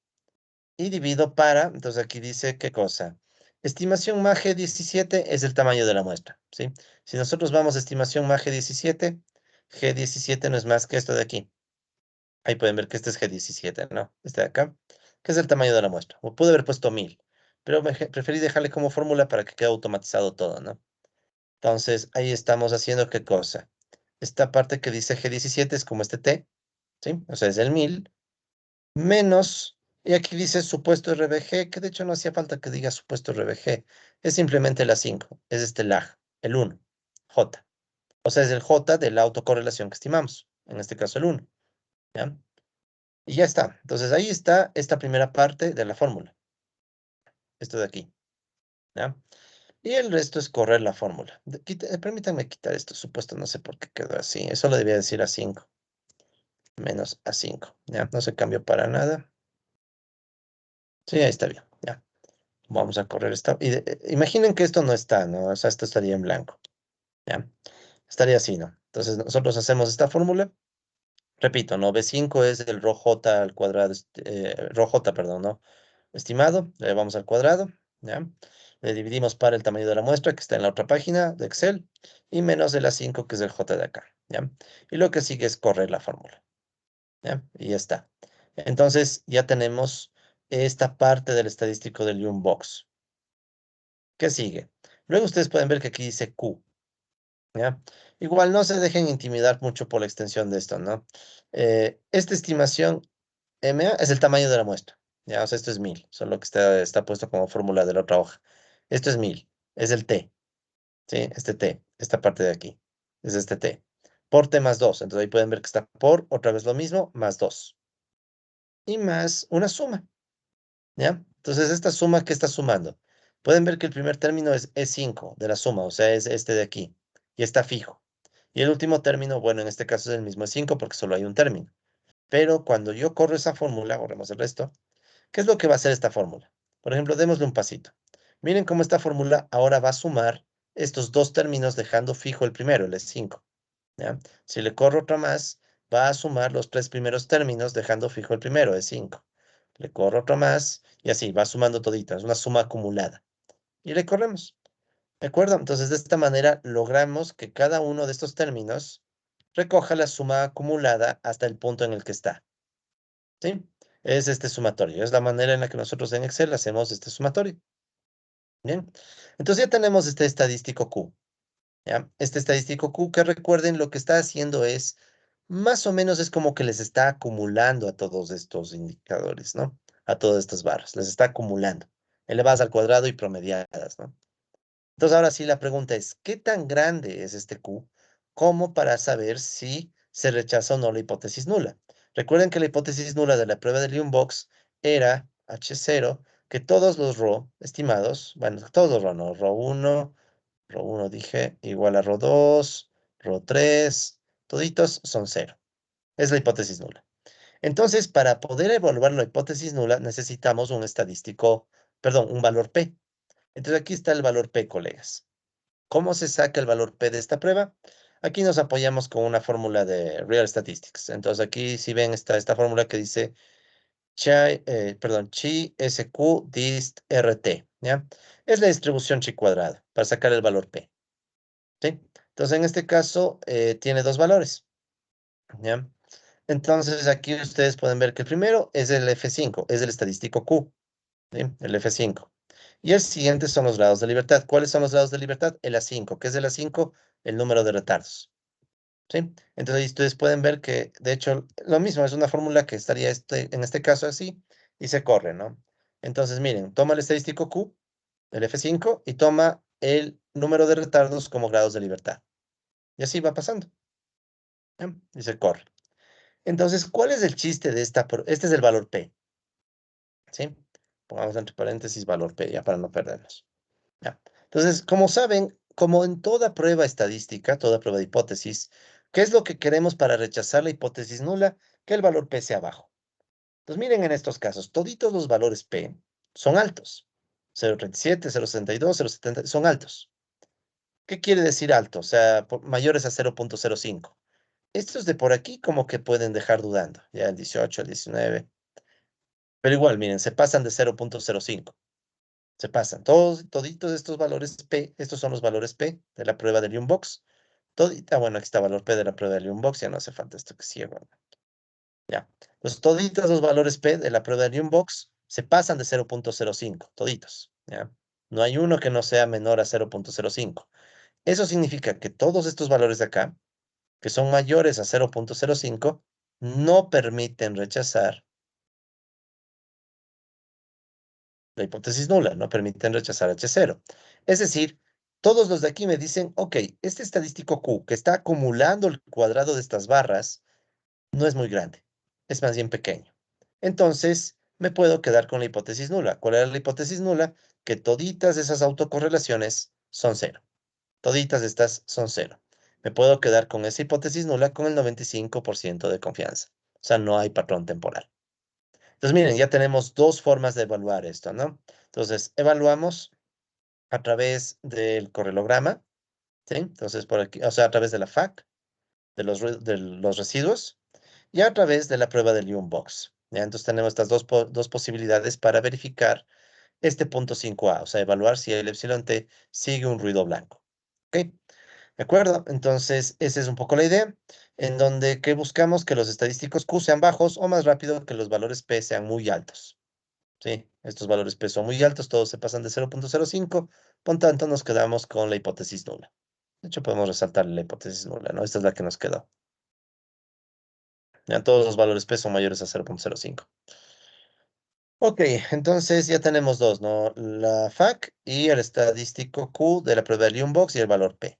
y divido para, entonces aquí dice, ¿qué cosa? Estimación MAGE 17 es el tamaño de la muestra, ¿sí? Si nosotros vamos a estimación MAGE 17, G17 no es más que esto de aquí. Ahí pueden ver que este es G17, ¿no? Este de acá, que es el tamaño de la muestra. O pude haber puesto 1000, pero preferí dejarle como fórmula para que quede automatizado todo, ¿no? Entonces, ahí estamos haciendo ¿qué cosa? Esta parte que dice G17 es como este T, ¿sí? O sea, es el 1000, menos, y aquí dice supuesto RBG, que de hecho no hacía falta que diga supuesto RBG, es simplemente la 5, es este lag, el 1, J. O sea, es el J de la autocorrelación que estimamos, en este caso el 1, ¿ya? Y ya está. Entonces ahí está esta primera parte de la fórmula, esto de aquí, ¿ya? Y el resto es correr la fórmula. Permítanme quitar esto, supuesto, no sé por qué quedó así, eso lo debía decir a 5 menos a 5, ¿ya? No se cambió para nada. Sí, ahí está bien, ya. Vamos a correr esta. Imaginen que esto no está, ¿no? O sea, esto estaría en blanco, ¿ya? Estaría así, ¿no? Entonces nosotros hacemos esta fórmula. Repito, ¿no? B5 es el rho j al cuadrado, rho j, perdón, ¿no? Estimado, le vamos al cuadrado, ¿ya? Le dividimos para el tamaño de la muestra que está en la otra página de Excel y menos el A5 que es el j de acá, ¿ya? Y lo que sigue es correr la fórmula, ¿ya? Y ya está. Entonces ya tenemos esta parte del estadístico del Box. ¿Qué sigue? Luego ustedes pueden ver que aquí dice Q, ¿ya? Igual no se dejen intimidar mucho por la extensión de esto, ¿no? Esta estimación MA es el tamaño de la muestra, ¿ya? O sea, esto es 1000, solo que está puesto como fórmula de la otra hoja. Esto es 1000, es el T, ¿sí? Este T, esta parte de aquí, es este T. Por T más 2, entonces ahí pueden ver que está por, otra vez lo mismo, más 2. Y más una suma, ¿ya? Entonces, esta suma, ¿qué está sumando? Pueden ver que el primer término es E5 de la suma, o sea, es este de aquí, y está fijo. Y el último término, bueno, en este caso es el mismo E5 porque solo hay un término. Pero cuando yo corro esa fórmula, borremos el resto, ¿qué es lo que va a hacer esta fórmula? Por ejemplo, démosle un pasito. Miren cómo esta fórmula ahora va a sumar estos dos términos dejando fijo el primero, el E5, ¿ya? Si le corro otra más, va a sumar los tres primeros términos dejando fijo el primero, E5. Le corro otro más y así va sumando toditas, una suma acumulada. Y le corremos, ¿de acuerdo? Entonces, de esta manera logramos que cada uno de estos términos recoja la suma acumulada hasta el punto en el que está, ¿sí? Es este sumatorio, es la manera en la que nosotros en Excel hacemos este sumatorio. Bien, entonces ya tenemos este estadístico Q, ¿ya? Este estadístico Q, que recuerden, lo que está haciendo es, más o menos es como que les está acumulando a todos estos indicadores, ¿no? A todas estas barras, les está acumulando, elevadas al cuadrado y promediadas, ¿no? Entonces ahora sí la pregunta es, ¿qué tan grande es este Q como para saber si se rechaza o no la hipótesis nula? Recuerden que la hipótesis nula de la prueba de Box era H0, que todos los ρ estimados, bueno, todos los ρ, no, ρ1 dije, igual a ρ2, ρ3, toditos son cero. Es la hipótesis nula. Entonces, para poder evaluar la hipótesis nula, necesitamos un estadístico, perdón, un valor P. Entonces aquí está el valor P, colegas. ¿Cómo se saca el valor P de esta prueba? Aquí nos apoyamos con una fórmula de Real Statistics. Entonces aquí si ven está esta fórmula que dice chi SQ dist RT, ¿ya? Es la distribución chi cuadrada para sacar el valor P, ¿sí? Entonces en este caso tiene dos valores, ¿ya? Entonces aquí ustedes pueden ver que el primero es el F5, es el estadístico Q, ¿sí? El F5. Y el siguiente son los grados de libertad. ¿Cuáles son los grados de libertad? El A5. ¿Qué es el A5? El número de retardos, ¿sí? Entonces ahí ustedes pueden ver que, de hecho, lo mismo, es una fórmula que estaría en este caso así, y se corre, ¿no? Entonces, miren, toma el estadístico Q, el F5, y toma el número de retardos como grados de libertad. Y así va pasando, ¿ya? Y se corre. Entonces, ¿cuál es el chiste de esta? Este es el valor P, ¿sí? Pongamos entre paréntesis valor P, ya para no perdernos. Ya. Entonces, como saben, como en toda prueba estadística, toda prueba de hipótesis, ¿qué es lo que queremos para rechazar la hipótesis nula? Que el valor P sea bajo. Entonces, miren en estos casos, toditos los valores P son altos. 0,37, 0,62, 0,70, son altos. ¿Qué quiere decir alto? O sea, mayores a 0,05. Estos de por aquí como que pueden dejar dudando, ya el 18, el 19. Pero igual, miren, se pasan de 0,05. Se pasan. Toditos estos valores P, estos son los valores P de la prueba de Lyon-Box. Bueno, aquí está valor P de la prueba de Lyon-Box, ya no hace falta esto que ciego. Ya. Pues toditos los valores P de la prueba de Newbox se pasan de 0,05, toditos, ¿ya? No hay uno que no sea menor a 0,05. Eso significa que todos estos valores de acá, que son mayores a 0,05, no permiten rechazar la hipótesis nula, no permiten rechazar H0. Es decir, todos los de aquí me dicen, ok, este estadístico Q que está acumulando el cuadrado de estas barras no es muy grande, es más bien pequeño. Entonces, me puedo quedar con la hipótesis nula. ¿Cuál era la hipótesis nula? Que toditas esas autocorrelaciones son cero. Toditas estas son cero. Me puedo quedar con esa hipótesis nula con el 95% de confianza. O sea, no hay patrón temporal. Entonces, miren, ya tenemos dos formas de evaluar esto, ¿no? Entonces, evaluamos a través del correlograma, ¿sí? Entonces, por aquí, o sea, a través de la FAC, de los residuos, y a través de la prueba de Lyon-Box. ¿Ya? Entonces tenemos estas dos posibilidades para verificar este punto 5A, o sea, evaluar si el epsilon t sigue un ruido blanco. ¿Ok? ¿De acuerdo? Entonces, esa es un poco la idea, en donde que buscamos que los estadísticos Q sean bajos o más rápido que los valores P sean muy altos. ¿Sí? Estos valores P son muy altos, todos se pasan de 0,05, por tanto nos quedamos con la hipótesis nula. De hecho, podemos resaltar la hipótesis nula, ¿no? Esta es la que nos quedó. Ya todos los valores P son mayores a 0,05. Ok, entonces ya tenemos dos, ¿no? La FAC y el estadístico Q de la prueba de Lyon-Box y el valor P.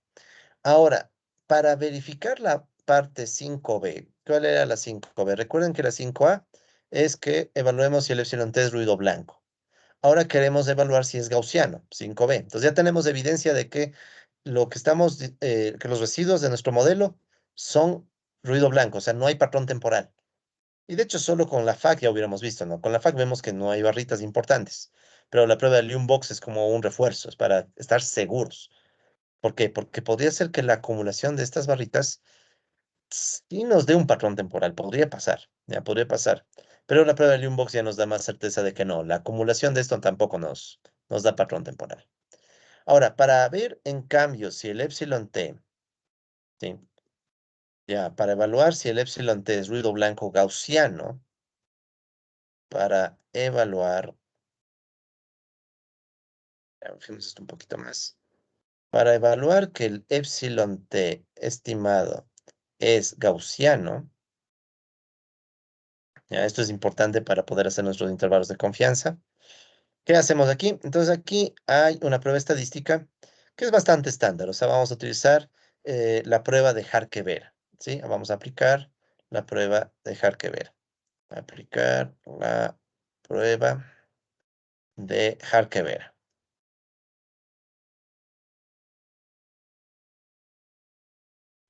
Ahora, para verificar la parte 5B, ¿cuál era la 5B? Recuerden que la 5A es que evaluemos si el epsilon t es ruido blanco. Ahora queremos evaluar si es gaussiano, 5B. Entonces ya tenemos evidencia de que lo que que los residuos de nuestro modelo son ruido blanco, o sea, no hay patrón temporal. Y de hecho, solo con la FAC ya hubiéramos visto, ¿no? Con la FAC vemos que no hay barritas importantes, pero la prueba de Lyon Box es como un refuerzo, es para estar seguros. ¿Por qué? Porque podría ser que la acumulación de estas barritas sí nos dé un patrón temporal, podría pasar, ya podría pasar. Pero la prueba de Lyon Box ya nos da más certeza de que no, la acumulación de esto tampoco nos da patrón temporal. Ahora, para ver en cambio si el epsilon t, ¿sí? Ya, para evaluar si el epsilon t es ruido blanco gaussiano, para evaluar. Fijemos esto un poquito más. Para evaluar que el epsilon t estimado es gaussiano, ya, esto es importante para poder hacer nuestros intervalos de confianza. ¿Qué hacemos aquí? Entonces aquí hay una prueba estadística que es bastante estándar. O sea, vamos a utilizar la prueba de Harke-Vera, ¿sí? Vamos a aplicar la prueba de Harke-Vera. Aplicar la prueba de Harke-Vera.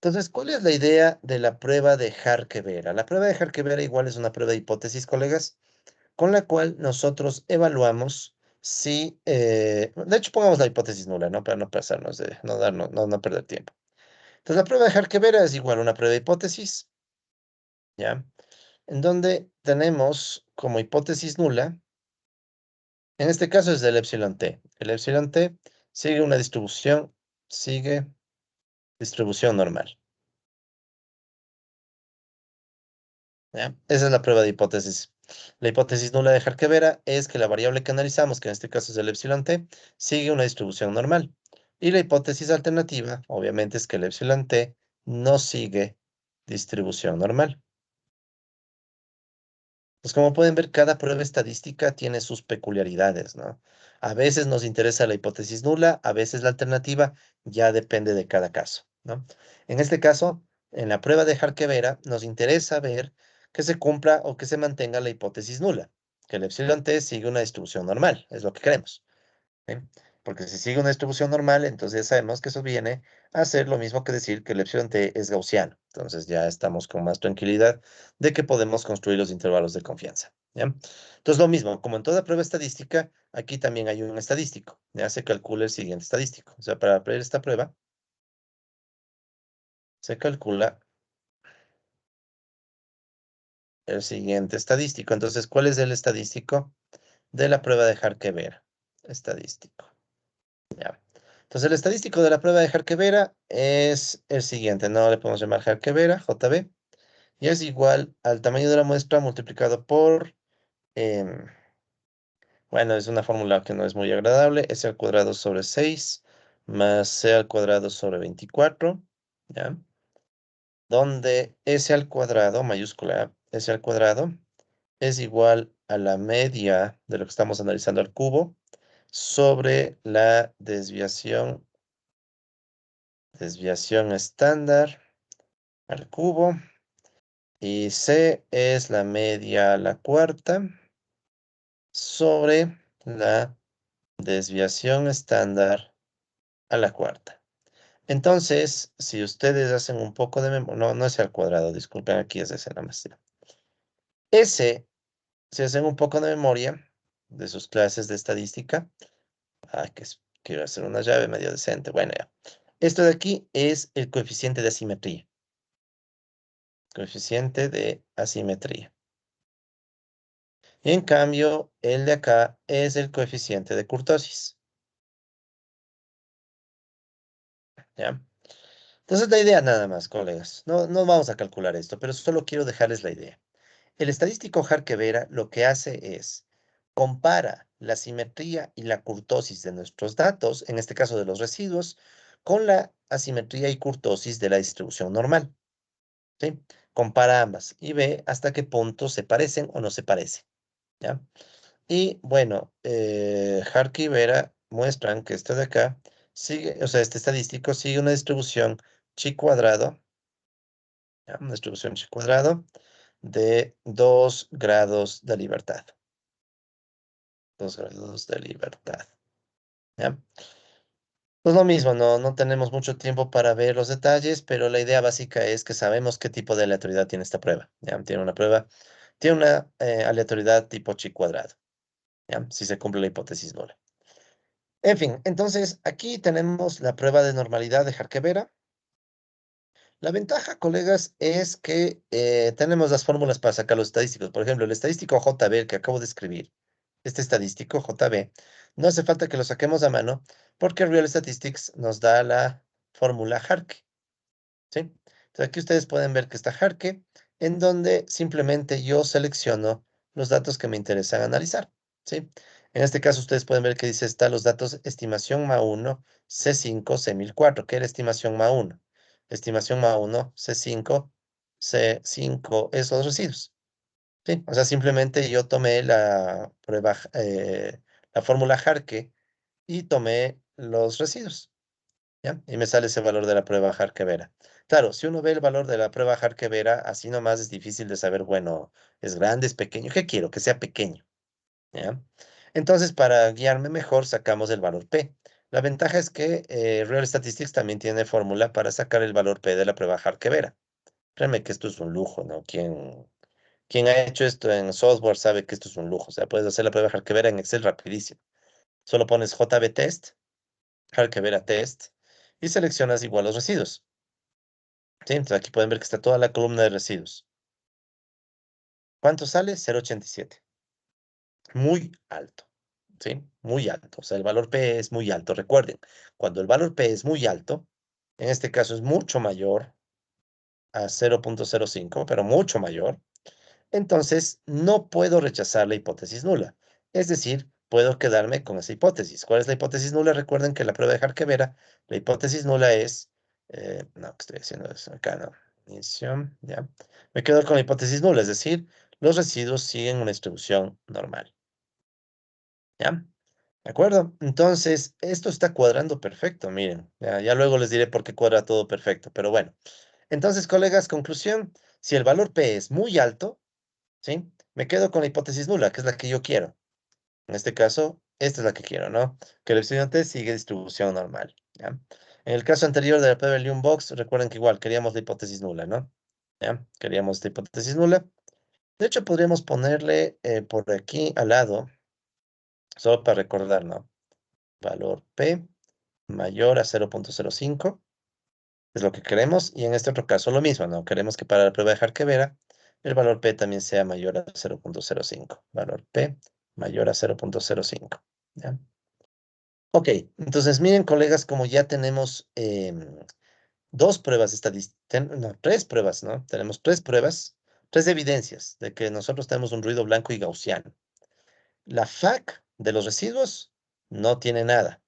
Entonces, ¿cuál es la idea de la prueba de Harke-Vera? La prueba de Harke-Vera igual es una prueba de hipótesis, colegas, con la cual nosotros evaluamos si, de hecho, pongamos la hipótesis nula, ¿no? Para no pasarnos de, no darnos, no perder tiempo. Entonces, la prueba de Harke-Vera es igual a una prueba de hipótesis, ¿ya? En donde tenemos como hipótesis nula, en este caso es el epsilon t. El epsilon t sigue distribución normal. ¿Ya? Esa es la prueba de hipótesis. La hipótesis nula de Harke-Vera es que la variable que analizamos, que en este caso es el epsilon t, sigue una distribución normal. Y la hipótesis alternativa, obviamente, es que el epsilon t no sigue distribución normal. Pues como pueden ver, cada prueba estadística tiene sus peculiaridades, ¿no? A veces nos interesa la hipótesis nula, a veces la alternativa, ya depende de cada caso, ¿no? En este caso, en la prueba de Harkevera nos interesa ver que se cumpla o que se mantenga la hipótesis nula, que el epsilon t sigue una distribución normal, es lo que queremos. ¿Sí? Porque si sigue una distribución normal, entonces ya sabemos que eso viene a ser lo mismo que decir que el epsilon t es gaussiano. Entonces ya estamos con más tranquilidad de que podemos construir los intervalos de confianza. ¿Ya? Entonces lo mismo, como en toda prueba estadística, aquí también hay un estadístico. Ya se calcula el siguiente estadístico. O sea, para hacer esta prueba, se calcula el siguiente estadístico. Entonces, ¿cuál es el estadístico de la prueba de Harkevera? Estadístico. Ya. Entonces, el estadístico de la prueba de Harkevera es el siguiente, ¿no? Le podemos llamar Harkevera, JB, y es igual al tamaño de la muestra multiplicado por, em, bueno, es una fórmula que no es muy agradable, s al cuadrado sobre 6 más c al cuadrado sobre 24, ¿ya? Donde s al cuadrado, mayúscula s al cuadrado, es igual a la media de lo que estamos analizando al cubo sobre la desviación estándar al cubo, y C es la media a la cuarta sobre la desviación estándar a la cuarta. Entonces, si ustedes hacen un poco de memoria, no, no es al cuadrado, disculpen, aquí es ese nada más. S, si hacen un poco de memoria de sus clases de estadística, quiero hacer una llave medio decente, bueno, ya. Esto de aquí es el coeficiente de asimetría. Coeficiente de asimetría. Y en cambio, el de acá es el coeficiente de kurtosis. ¿Ya? Entonces, la idea nada más, colegas. No, no vamos a calcular esto, pero solo quiero dejarles la idea. El estadístico Harkevera lo que hace es compara la simetría y la kurtosis de nuestros datos, en este caso de los residuos, con la asimetría y kurtosis de la distribución normal. ¿Sí? Compara ambas y ve hasta qué punto se parecen o no se parecen. ¿Ya? Y bueno, Harky y Vera muestran que esto de acá sigue, o sea, este estadístico sigue una distribución chi cuadrado, ¿ya? Una distribución chi cuadrado de 2 grados de libertad. 2 grados de libertad. ¿Ya? Pues lo mismo, no tenemos mucho tiempo para ver los detalles, pero la idea básica es que sabemos qué tipo de aleatoriedad tiene esta prueba. ¿Ya? Tiene una aleatoriedad tipo chi cuadrado, ¿ya? Si se cumple la hipótesis nula. En fin, entonces aquí tenemos la prueba de normalidad de Harkevera. La ventaja, colegas, es que tenemos las fórmulas para sacar los estadísticos. Por ejemplo, el estadístico JB, el que acabo de escribir, este estadístico JB, no hace falta que lo saquemos a mano porque Real Statistics nos da la fórmula Harke. ¿Sí? Entonces aquí ustedes pueden ver que está Harke, en donde simplemente yo selecciono los datos que me interesan analizar. ¿Sí? En este caso ustedes pueden ver que dice está los datos estimación MA1, C5, C1004. ¿Qué era estimación MA1? Estimación MA1, C5, C5, esos residuos. ¿Sí? O sea, simplemente yo tomé la prueba, la fórmula Harke y tomé los residuos. ¿Ya? Y me sale ese valor de la prueba Harkevera. Claro, si uno ve el valor de la prueba Harkevera, así nomás es difícil de saber, bueno, es grande, es pequeño. ¿Qué quiero? Que sea pequeño. ¿Ya? Entonces, para guiarme mejor, sacamos el valor P. La ventaja es que Real Statistics también tiene fórmula para sacar el valor P de la prueba Harkevera. Créeme que esto es un lujo, ¿no? Quien ha hecho esto en software sabe que esto es un lujo. O sea, puedes hacer la prueba Harkevera en Excel rapidísimo. Solo pones JB test, Harkevera test, y seleccionas igual los residuos. ¿Sí? Entonces aquí pueden ver que está toda la columna de residuos. ¿Cuánto sale? 0,87. Muy alto. ¿Sí? Muy alto. O sea, el valor P es muy alto. Recuerden, cuando el valor P es muy alto, en este caso es mucho mayor a 0,05, pero mucho mayor, entonces no puedo rechazar la hipótesis nula. Es decir, puedo quedarme con esa hipótesis. ¿Cuál es la hipótesis nula? Recuerden que la prueba de Harkevera, la hipótesis nula es, no, ¿qué estoy haciendo eso? Acá no. Inicio, ya. Me quedo con la hipótesis nula, es decir, los residuos siguen una distribución normal. ¿Ya? ¿De acuerdo? Entonces, esto está cuadrando perfecto, miren. Ya luego les diré por qué cuadra todo perfecto, pero bueno. Entonces, colegas, conclusión, si el valor P es muy alto, ¿sí? Me quedo con la hipótesis nula, que es la que yo quiero. En este caso, esta es la que quiero, ¿no? Que el estudiante sigue distribución normal, ¿ya? En el caso anterior de la prueba de Box, recuerden que igual queríamos la hipótesis nula, ¿no? ¿Ya? Queríamos esta hipótesis nula. De hecho, podríamos ponerle por aquí al lado, solo para recordar, ¿no? Valor P mayor a 0.05 es lo que queremos. Y en este otro caso lo mismo, ¿no? Queremos que para la prueba de Jarque-Vera el valor P también sea mayor a 0.05. Valor P mayor a 0.05. ¿Ya? Ok, entonces miren, colegas, como ya tenemos dos pruebas estadísticas, no, tres pruebas, ¿no? Tenemos tres pruebas, tres evidencias de que nosotros tenemos un ruido blanco y gaussiano. La FAC de los residuos no tiene nada.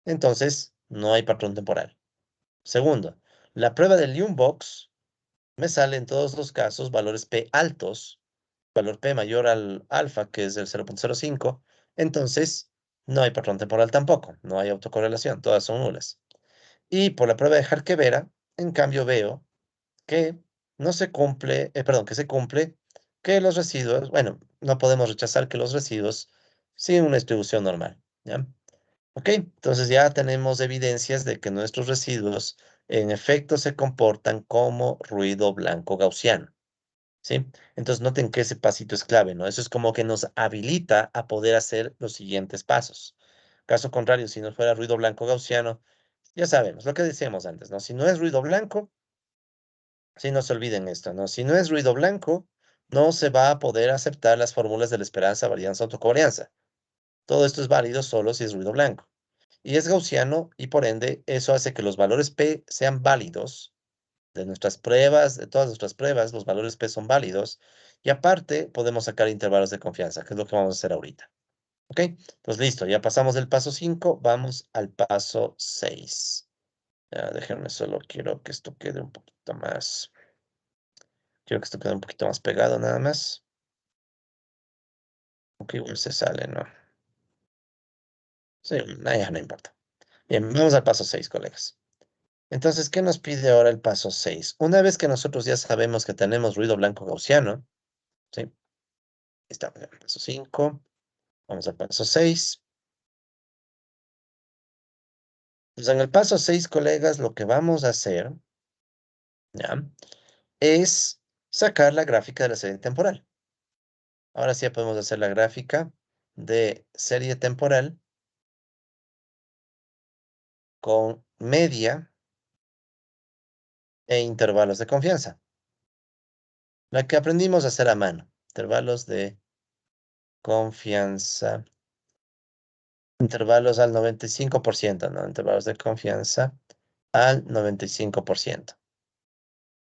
Entonces, no hay patrón temporal. Segundo, la prueba del Box me sale en todos los casos valores P altos, valor P mayor al alfa, que es el 0.05. Entonces, no hay patrón temporal tampoco, no hay autocorrelación, todas son nulas. Y por la prueba de Jarque-Vera, en cambio veo que no se cumple, perdón, que se cumple que los residuos, bueno, no podemos rechazar que los residuos siguen una distribución normal, ¿ya? Ok, entonces ya tenemos evidencias de que nuestros residuos en efecto se comportan como ruido blanco gaussiano, ¿sí? Entonces noten que ese pasito es clave, ¿no? Eso es como que nos habilita a poder hacer los siguientes pasos. Caso contrario, si no fuera ruido blanco gaussiano, ya sabemos lo que decíamos antes, ¿no? Si no es ruido blanco, si no se olviden esto, ¿no? Si no es ruido blanco, no se va a poder aceptar las fórmulas de la esperanza, varianza, autocovarianza. Todo esto es válido solo si es ruido blanco. Y es gaussiano y por ende eso hace que los valores P sean válidos de nuestras pruebas, de todas nuestras pruebas, los valores P son válidos. Y aparte podemos sacar intervalos de confianza, que es lo que vamos a hacer ahorita. ¿Ok? Entonces listo, ya pasamos del paso 5, vamos al paso 6. Ya, déjenme solo, quiero que esto quede un poquito más. Quiero que esto quede un poquito más pegado nada más. Aunque igual se sale, ¿no? Sí, ya no importa. Bien, vamos al paso 6, colegas. Entonces, ¿qué nos pide ahora el paso 6? Una vez que nosotros ya sabemos que tenemos ruido blanco gaussiano, ¿sí? Estamos en el paso 5. Vamos al paso 6. Pues en el paso 6, colegas, lo que vamos a hacer, ¿ya? Es sacar la gráfica de la serie temporal. Ahora sí ya podemos hacer la gráfica de serie temporal con media e intervalos de confianza. La que aprendimos a hacer a mano. Intervalos de confianza. Intervalos al 95%, ¿no? Intervalos de confianza al 95%.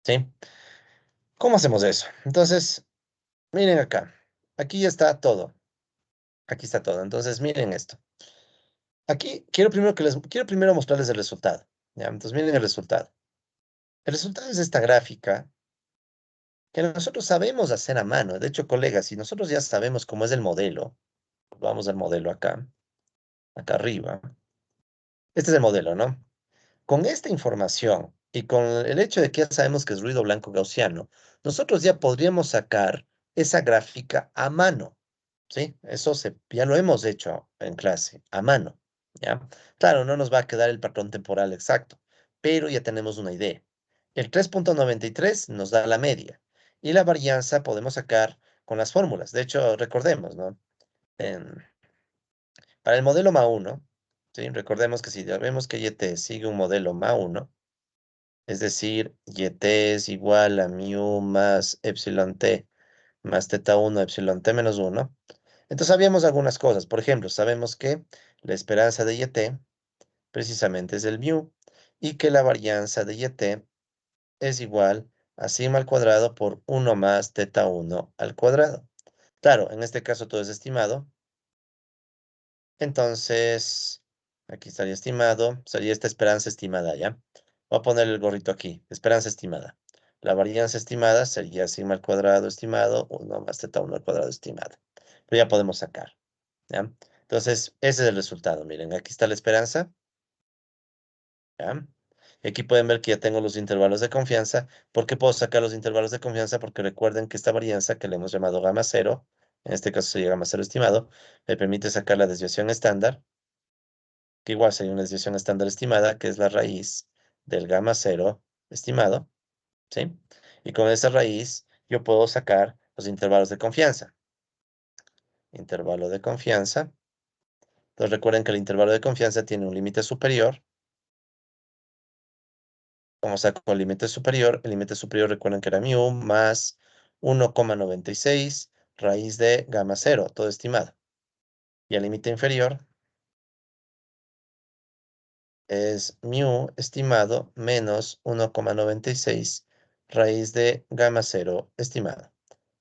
¿Sí? ¿Cómo hacemos eso? Entonces, miren acá. Aquí ya está todo. Aquí está todo. Entonces, miren esto. Aquí quiero primero mostrarles el resultado. ¿Ya? Entonces, miren el resultado. El resultado es esta gráfica que nosotros sabemos hacer a mano. De hecho, colegas, si nosotros ya sabemos cómo es el modelo, vamos al modelo acá, acá arriba. Este es el modelo, ¿no? Con esta información y con el hecho de que ya sabemos que es ruido blanco gaussiano, nosotros ya podríamos sacar esa gráfica a mano, ¿sí? Ya lo hemos hecho en clase, a mano, ¿ya? Claro, no nos va a quedar el patrón temporal exacto, pero ya tenemos una idea. El 3.93 nos da la media y la varianza podemos sacar con las fórmulas. De hecho, recordemos, ¿no? En- para el modelo MA1, ¿sí? Recordemos que si ya vemos que YT sigue un modelo MA1, es decir, YT es igual a mu más epsilon t más teta 1 epsilon t menos 1. Entonces sabíamos algunas cosas. Por ejemplo, sabemos que la esperanza de YT precisamente es el mu y que la varianza de YT es igual a sigma al cuadrado por 1 más teta 1 al cuadrado. Claro, en este caso todo es estimado. Entonces, aquí estaría estimado, sería esta esperanza estimada, ¿ya? Voy a poner el gorrito aquí, esperanza estimada. La varianza estimada sería sigma al cuadrado estimado, 1 más teta 1 al cuadrado estimado. Pero ya podemos sacar, ¿ya? Entonces, ese es el resultado, miren, aquí está la esperanza, ¿ya? Y aquí pueden ver que ya tengo los intervalos de confianza. ¿Por qué puedo sacar los intervalos de confianza? Porque recuerden que esta varianza que le hemos llamado gamma cero, en este caso sería gamma cero estimado, me permite sacar la desviación estándar, que igual sería una desviación estándar estimada, que es la raíz del gamma cero estimado, ¿sí? Y con esa raíz yo puedo sacar los intervalos de confianza. Intervalo de confianza. Entonces recuerden que el intervalo de confianza tiene un límite superior. Como saco el límite superior recuerden que era mu más 1,96 raíz de gamma cero, todo estimado. Y el límite inferior es mu estimado menos 1,96 raíz de gamma cero estimado.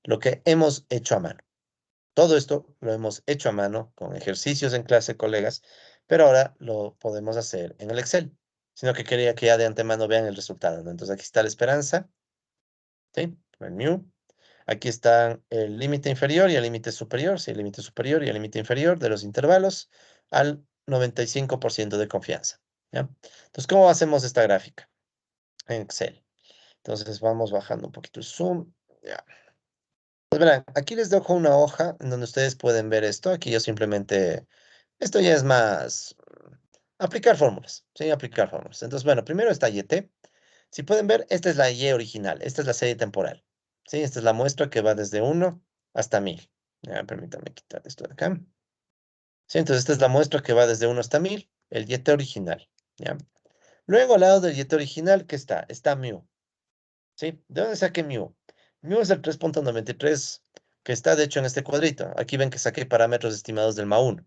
Lo que hemos hecho a mano. Todo esto lo hemos hecho a mano con ejercicios en clase, colegas, pero ahora lo podemos hacer en el Excel. Sino que quería que ya de antemano vean el resultado, ¿no? Entonces aquí está la esperanza, ¿sí? El mu. Aquí están el límite inferior y el límite superior, sí, el límite superior y el límite inferior de los intervalos al 95% de confianza, ¿ya? Entonces, ¿cómo hacemos esta gráfica en Excel? Entonces, vamos bajando un poquito el zoom. Ya. Pues verán, aquí les dejo una hoja en donde ustedes pueden ver esto. Aquí yo simplemente, esto ya es más aplicar fórmulas, ¿sí? Aplicar fórmulas. Entonces, bueno, primero está YT. Si pueden ver, esta es la Y original, esta es la serie temporal, ¿sí? Esta es la muestra que va desde 1 hasta 1000. Ya, permítanme quitar esto de acá. Sí, entonces esta es la muestra que va desde 1 hasta 1000, el YT original, ¿ya? Luego, al lado del YT original, ¿qué está? Está mu, ¿sí? ¿De dónde saqué mu? Mu es el 3,93 que está, de hecho, en este cuadrito. Aquí ven que saqué parámetros estimados del MA1. Lo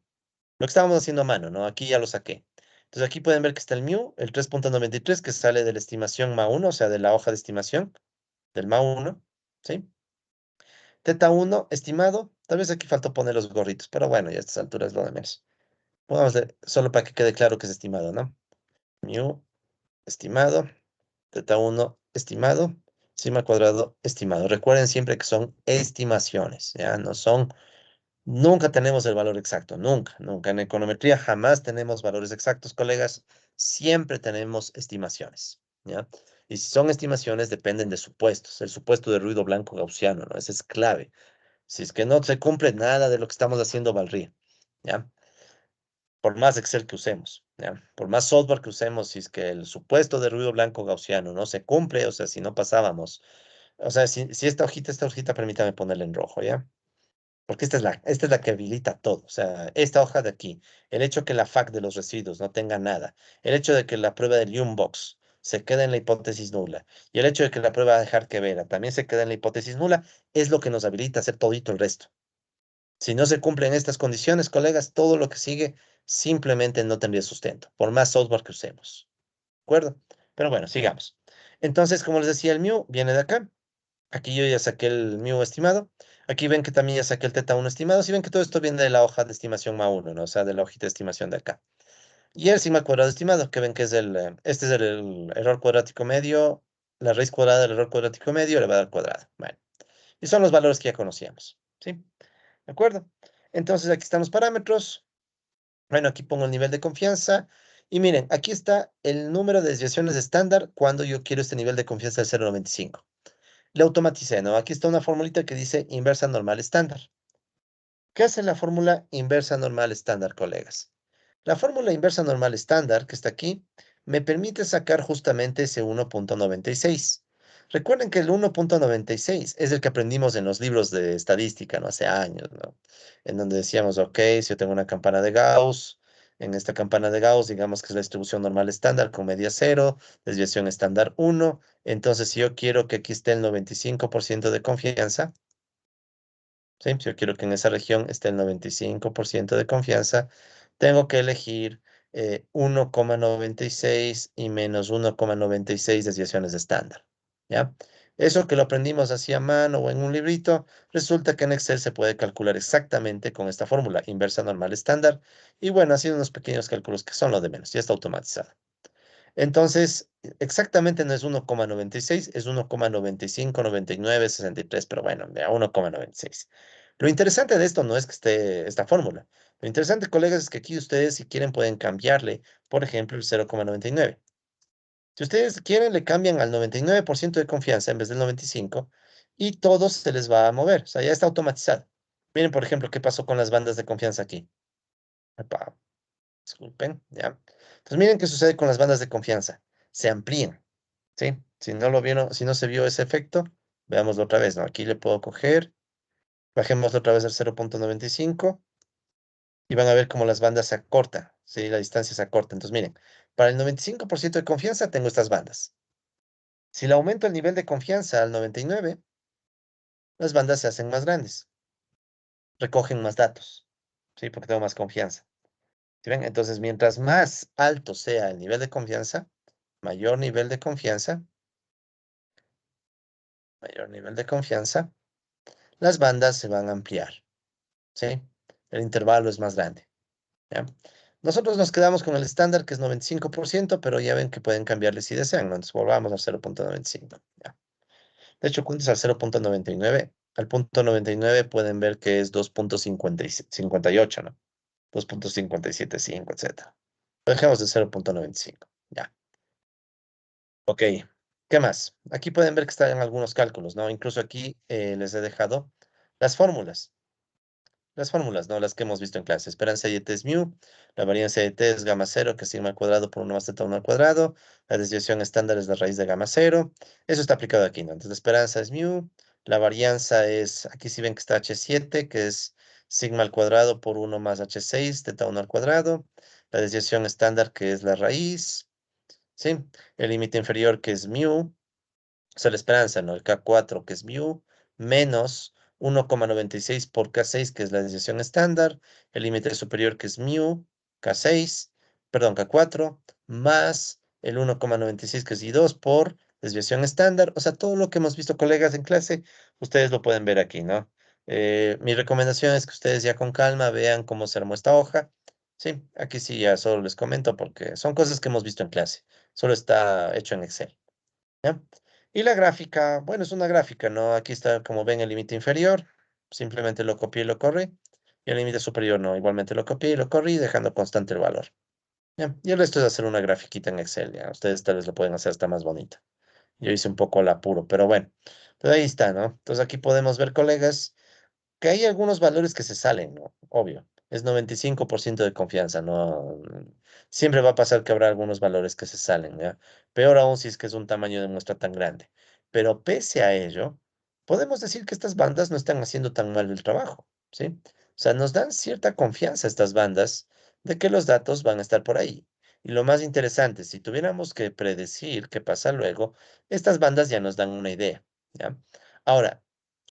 que estábamos haciendo a mano, ¿no? Aquí ya lo saqué. Entonces aquí pueden ver que está el mu, el 3,93 que sale de la estimación MA1, o sea, de la hoja de estimación del MA1, ¿sí? Teta 1 estimado, tal vez aquí faltó poner los gorritos, pero bueno, ya a estas alturas lo de menos. Pongámosle solo para que quede claro que es estimado, ¿no? Mu estimado, teta 1 estimado, sigma cuadrado estimado. Recuerden siempre que son estimaciones, ¿ya? No son. Nunca tenemos el valor exacto, nunca, nunca. En econometría jamás tenemos valores exactos, colegas. Siempre tenemos estimaciones, ¿ya? Y si son estimaciones, dependen de supuestos. El supuesto de ruido blanco gaussiano, ¿no? Ese es clave. Si es que no se cumple nada de lo que estamos haciendo, valdría, ¿ya? Por más Excel que usemos, ¿ya? Por más software que usemos, si es que el supuesto de ruido blanco gaussiano no se cumple, o sea, si no pasábamos, o sea, si esta hojita, permítame ponerla en rojo, ¿ya? Porque esta es la que habilita todo. O sea, esta hoja de aquí, el hecho que la FAC de los residuos no tenga nada, el hecho de que la prueba del Box se quede en la hipótesis nula y el hecho de que la prueba de Harkevera también se quede en la hipótesis nula, es lo que nos habilita a hacer todito el resto. Si no se cumplen estas condiciones, colegas, todo lo que sigue simplemente no tendría sustento, por más software que usemos. ¿De acuerdo? Pero bueno, sigamos. Entonces, como les decía, el mu viene de acá. Aquí yo ya saqué el mu estimado. Aquí ven que también ya saqué el teta 1 estimado. Si ven que todo esto viene de la hoja de estimación MA1, ¿no? O sea, de la hojita de estimación de acá. Y el sigma cuadrado estimado, que ven que es este es el error cuadrático medio, la raíz cuadrada del error cuadrático medio elevado al cuadrado. Bueno, y son los valores que ya conocíamos, ¿sí? ¿De acuerdo? Entonces aquí están los parámetros. Bueno, aquí pongo el nivel de confianza. Y miren, aquí está el número de desviaciones estándar cuando yo quiero este nivel de confianza del 0,95. Le automaticé, ¿no? Aquí está una formulita que dice inversa normal estándar. ¿Qué hace la fórmula inversa normal estándar, colegas? La fórmula inversa normal estándar, que está aquí, me permite sacar justamente ese 1,96. Recuerden que el 1,96 es el que aprendimos en los libros de estadística, ¿no? Hace años, ¿no? En donde decíamos, ok, si yo tengo una campana de Gauss, en esta campana de Gauss, digamos que es la distribución normal estándar con media cero, desviación estándar 1. Entonces, si yo quiero que aquí esté el 95% de confianza, ¿sí? Si yo quiero que en esa región esté el 95% de confianza, tengo que elegir 1,96 y menos 1,96 desviaciones de estándar, ¿ya? Eso que lo aprendimos así a mano o en un librito, resulta que en Excel se puede calcular exactamente con esta fórmula, inversa normal estándar, y bueno, haciendo unos pequeños cálculos que son lo de menos, ya está automatizado. Entonces, exactamente no es 1,96, es 1,95, 99, 63, pero bueno, de a 1,96. Lo interesante de esto no es que esté esta fórmula. Lo interesante, colegas, es que aquí ustedes, si quieren, pueden cambiarle, por ejemplo, el 0,99. Si ustedes quieren, le cambian al 99% de confianza en vez del 95% y todo se les va a mover. O sea, ya está automatizado. Miren, por ejemplo, qué pasó con las bandas de confianza aquí. Epa, disculpen, ¿ya? Entonces, miren qué sucede con las bandas de confianza. Se amplían, ¿sí? Si no lo vieron, si no se vio ese efecto, veámoslo otra vez, ¿no? Aquí le puedo coger, bajémoslo otra vez al 0,95 y van a ver cómo las bandas se acortan, ¿sí? La distancia se acorta. Entonces, miren, para el 95% de confianza tengo estas bandas. Si le aumento el nivel de confianza al 99, las bandas se hacen más grandes, recogen más datos, ¿sí? Porque tengo más confianza. ¿Sí ven? Entonces, mientras más alto sea el nivel de confianza, mayor nivel de confianza, mayor nivel de confianza, las bandas se van a ampliar, ¿sí? El intervalo es más grande, ¿ya? Nosotros nos quedamos con el estándar, que es 95%, pero ya ven que pueden cambiarle si desean, ¿no? Entonces, volvamos al 0,95, ¿ya? De hecho, cuentas al 0,99. Al punto 99 pueden ver que es 2,58, ¿no? 2,575, etcétera. Lo dejemos de 0,95. Ya. Ok. ¿Qué más? Aquí pueden ver que están algunos cálculos, ¿no? Incluso aquí les he dejado las fórmulas. Las fórmulas, ¿no? Las que hemos visto en clase. Esperanza y t es mu. La variancia de t es gamma cero, que es sigma al cuadrado por 1 más teta 1 al cuadrado. La desviación estándar es la raíz de gamma cero. Eso está aplicado aquí, ¿no? Entonces, la esperanza es mu. La varianza es, aquí sí ven que está h7, que es sigma al cuadrado por 1 más h6, teta 1 al cuadrado. La desviación estándar, que es la raíz, ¿sí? El límite inferior, que es mu. O sea, la esperanza, ¿no? El K4, que es mu, menos 1,96 por K6, que es la desviación estándar, el límite superior, que es mu, K6, perdón, K4, más el 1,96, que es I2, por desviación estándar. O sea, todo lo que hemos visto, colegas, en clase, ustedes lo pueden ver aquí, ¿no? Mi recomendación es que ustedes ya con calma vean cómo se armó esta hoja. Sí, aquí sí ya solo les comento porque son cosas que hemos visto en clase. Solo está hecho en Excel. ¿Ya? Y la gráfica, bueno, es una gráfica, ¿no? Aquí está, como ven, el límite inferior. Simplemente lo copié y lo corrí. Y el límite superior, no. Igualmente lo copié y lo corrí, dejando constante el valor. ¿Ya? Y el resto es hacer una grafiquita en Excel, ¿ya? Ustedes tal vez lo pueden hacer hasta más bonita. Yo hice un poco al apuro, pero bueno. Pero ahí está, ¿no? Entonces aquí podemos ver, colegas, que hay algunos valores que se salen, ¿no? Obvio. Es 95% de confianza, ¿no? Siempre va a pasar que habrá algunos valores que se salen, ¿ya? Peor aún si es que es un tamaño de muestra tan grande. Pero pese a ello, podemos decir que estas bandas no están haciendo tan mal el trabajo, ¿sí? O sea, nos dan cierta confianza estas bandas de que los datos van a estar por ahí. Y lo más interesante, si tuviéramos que predecir qué pasa luego, estas bandas ya nos dan una idea, ¿ya? Ahora,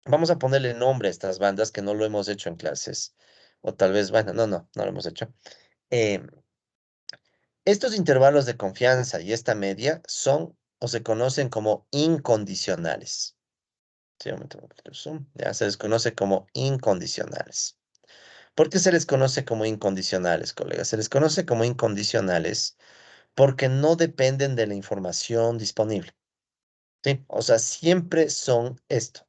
vamos a ponerle nombre a estas bandas que no lo hemos hecho en clases. O tal vez, bueno, no lo hemos hecho. Eh, Estos intervalos de confianza y esta media son o se conocen como incondicionales. Sí, un momento, voy a poner zoom. Ya se les conoce como incondicionales. ¿Por qué se les conoce como incondicionales, colegas? Se les conoce como incondicionales porque no dependen de la información disponible. ¿Sí? O sea, siempre son esto.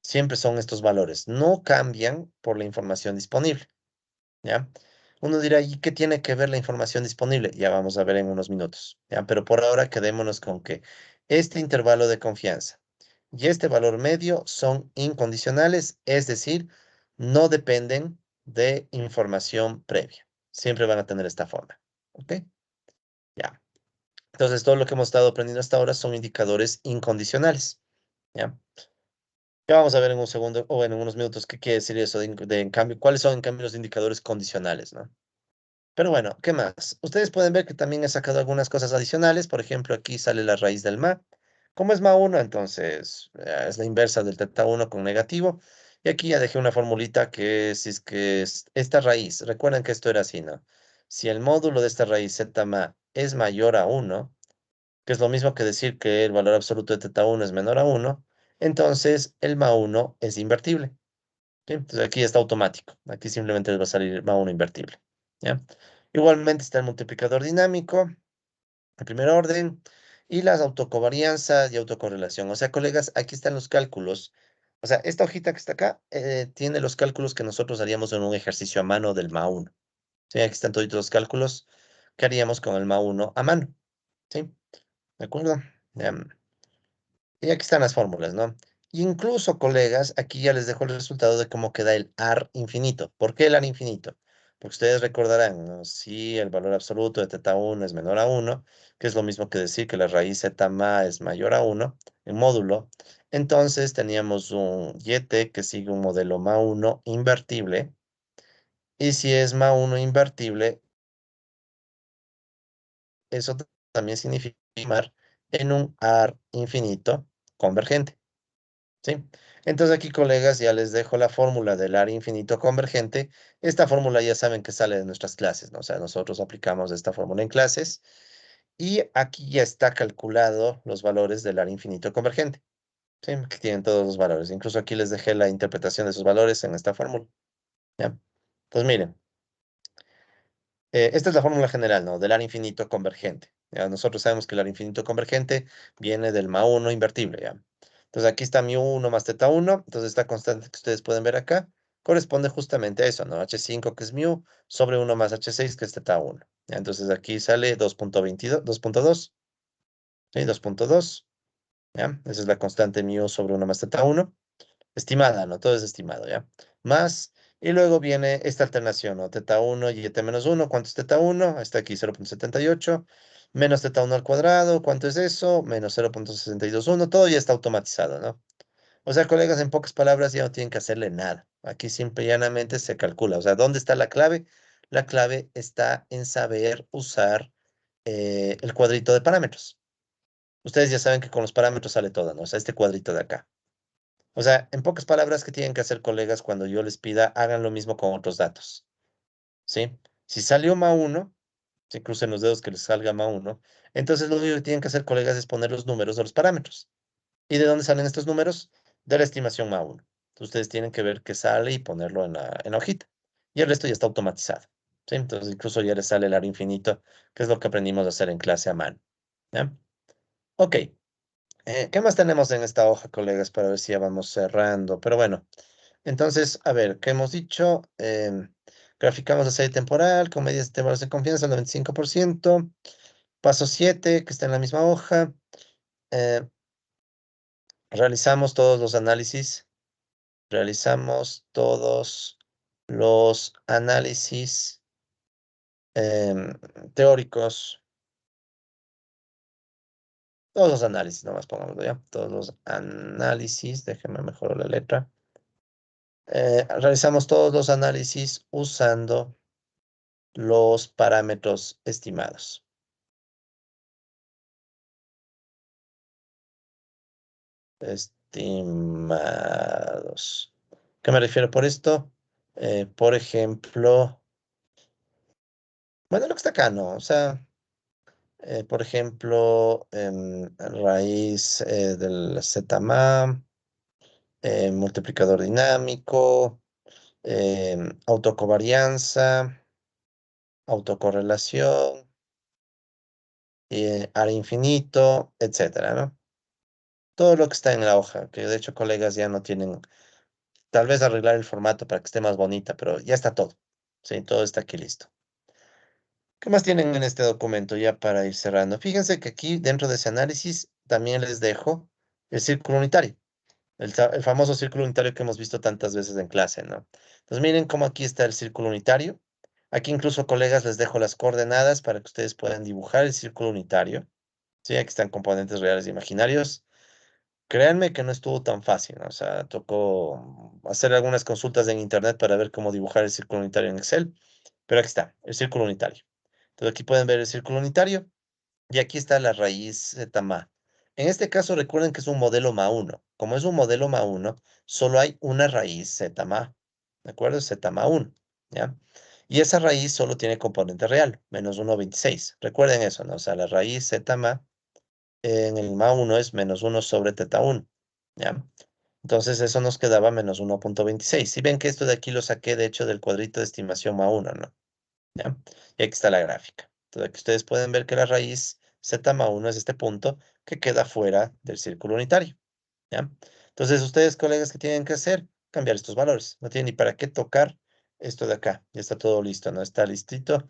Siempre son estos valores. No cambian por la información disponible. ¿Ya? Uno dirá, ¿y qué tiene que ver la información disponible? Ya vamos a ver en unos minutos, ¿ya? Pero por ahora quedémonos con que este intervalo de confianza y este valor medio son incondicionales, es decir, no dependen de información previa. Siempre van a tener esta forma, ¿ok? Ya. Entonces, todo lo que hemos estado aprendiendo hasta ahora son indicadores incondicionales, ¿ya? Ya vamos a ver en un segundo, o en unos minutos, qué quiere decir eso en cambio, cuáles son en cambio los indicadores condicionales, ¿no? Pero bueno, ¿qué más? Ustedes pueden ver que también he sacado algunas cosas adicionales. Por ejemplo, aquí sale la raíz del ma. Como es ma1, entonces es la inversa del teta 1 con negativo. Y aquí ya dejé una formulita que si es que es esta raíz, recuerden que esto era así, ¿no? Si el módulo de esta raíz zeta ma es mayor a 1, que es lo mismo que decir que el valor absoluto de teta 1 es menor a 1, entonces el ma1 es invertible. ¿Sí? Entonces aquí está automático. Aquí simplemente les va a salir ma1 invertible. ¿Ya? Igualmente está el multiplicador dinámico, en primer orden, y las autocovarianzas y autocorrelación. O sea, colegas, aquí están los cálculos. O sea, esta hojita que está acá tiene los cálculos que nosotros haríamos en un ejercicio a mano del MA1. ¿Sí? Aquí están todos los cálculos que haríamos con el MA1 a mano. ¿Sí? ¿De acuerdo? Ya. Y aquí están las fórmulas, ¿no? Y incluso, colegas, aquí ya les dejo el resultado de cómo queda el AR infinito. ¿Por qué el AR infinito? Porque ustedes recordarán, ¿no? Si el valor absoluto de teta 1 es menor a 1, que es lo mismo que decir que la raíz zeta ma es mayor a 1, en módulo, entonces teníamos un yt que sigue un modelo ma1 invertible, y si es ma1 invertible, eso también significa en un AR infinito convergente. ¿Sí? Entonces aquí, colegas, ya les dejo la fórmula del área infinito convergente. Esta fórmula ya saben que sale de nuestras clases, ¿no? O sea, nosotros aplicamos esta fórmula en clases y aquí ya está calculado los valores del área infinito convergente. ¿Sí? Que tienen todos los valores. Incluso aquí les dejé la interpretación de esos valores en esta fórmula. ¿Ya? Pues miren. Esta es la fórmula general, ¿no? Del área infinito convergente. ¿Ya? Nosotros sabemos que el área infinito convergente viene del ma1 invertible, ¿ya? Entonces aquí está mi1 más teta 1. Entonces esta constante que ustedes pueden ver acá corresponde justamente a eso, ¿no? H5 que es mu sobre 1 más H6 que es teta 1. ¿Ya? Entonces aquí sale 2.22, 2.2, ¿sí? 2.2, ¿ya? Esa es la constante mu sobre 1 más teta 1. Estimada, ¿no? Todo es estimado, ¿ya? Más, y luego viene esta alternación, ¿no? Teta 1 y t menos 1. ¿Cuánto es teta 1? Está aquí 0.78. Menos teta 1 al cuadrado. ¿Cuánto es eso? Menos 0.621. Todo ya está automatizado, ¿no? O sea, colegas, en pocas palabras ya no tienen que hacerle nada. Aquí simple y llanamente se calcula. O sea, ¿dónde está la clave? La clave está en saber usar el cuadrito de parámetros. Ustedes ya saben que con los parámetros sale todo, ¿no? O sea, este cuadrito de acá. O sea, en pocas palabras, ¿qué tienen que hacer, colegas, cuando yo les pida hagan lo mismo con otros datos? ¿Sí? Si salió MA1, si crucen los dedos que les salga MA1, entonces lo único que tienen que hacer, colegas, es poner los números de los parámetros. ¿Y de dónde salen estos números? De la estimación MA1. Entonces, ustedes tienen que ver qué sale y ponerlo en la hojita. Y el resto ya está automatizado. ¿Sí? Entonces, incluso ya les sale el área infinito, que es lo que aprendimos a hacer en clase a mano. ¿Ya? Ok. ¿Qué más tenemos en esta hoja, colegas, para ver si ya vamos cerrando? Pero bueno. Entonces, a ver, ¿qué hemos dicho? Graficamos la serie temporal con medidas de intervalos de confianza al 95%. Paso 7 que está en la misma hoja. eh, realizamos todos los análisis. Realizamos todos los análisis teóricos. Todos los análisis, nomás pongámoslo ya. Todos los análisis. Déjenme mejorar la letra. Realizamos todos los análisis usando los parámetros estimados. Estimados. ¿Qué me refiero por esto? Por ejemplo, bueno, lo que está acá, ¿no? O sea, por ejemplo, raíz del ZMA, multiplicador dinámico, autocovarianza, autocorrelación, área infinito, etcétera, ¿no? Todo lo que está en la hoja, que de hecho, colegas, ya no tienen. Tal vez arreglar el formato para que esté más bonita, pero ya está todo. Sí, todo está aquí listo. ¿Qué más tienen en este documento ya para ir cerrando? Fíjense que aquí dentro de ese análisis también les dejo el círculo unitario, el famoso círculo unitario que hemos visto tantas veces en clase, ¿no? Entonces miren cómo aquí está el círculo unitario. Aquí incluso, colegas, les dejo las coordenadas para que ustedes puedan dibujar el círculo unitario. Sí, aquí están componentes reales e imaginarios. Créanme que no estuvo tan fácil, ¿no? O sea, tocó hacer algunas consultas en internet para ver cómo dibujar el círculo unitario en Excel, pero aquí está, el círculo unitario. Entonces aquí pueden ver el círculo unitario y aquí está la raíz zeta ma. En este caso recuerden que es un modelo ma1. Como es un modelo ma1, solo hay una raíz zeta ma, ¿de acuerdo? Zeta ma1, ¿ya? Y esa raíz solo tiene componente real, menos 1,26. Recuerden eso, ¿no? O sea, la raíz zeta ma en el ma1 es menos 1 sobre teta 1, ¿ya? Entonces eso nos quedaba menos 1,26. Si ven que esto de aquí lo saqué, de hecho, del cuadrito de estimación ma1, ¿no? ¿Ya? Y aquí está la gráfica. Entonces aquí ustedes pueden ver que la raíz z ma1 es este punto que queda fuera del círculo unitario, ¿ya? Entonces ustedes, colegas, ¿qué tienen que hacer? Cambiar estos valores. No tienen ni para qué tocar esto de acá. Ya está todo listo, ¿no? Está listito.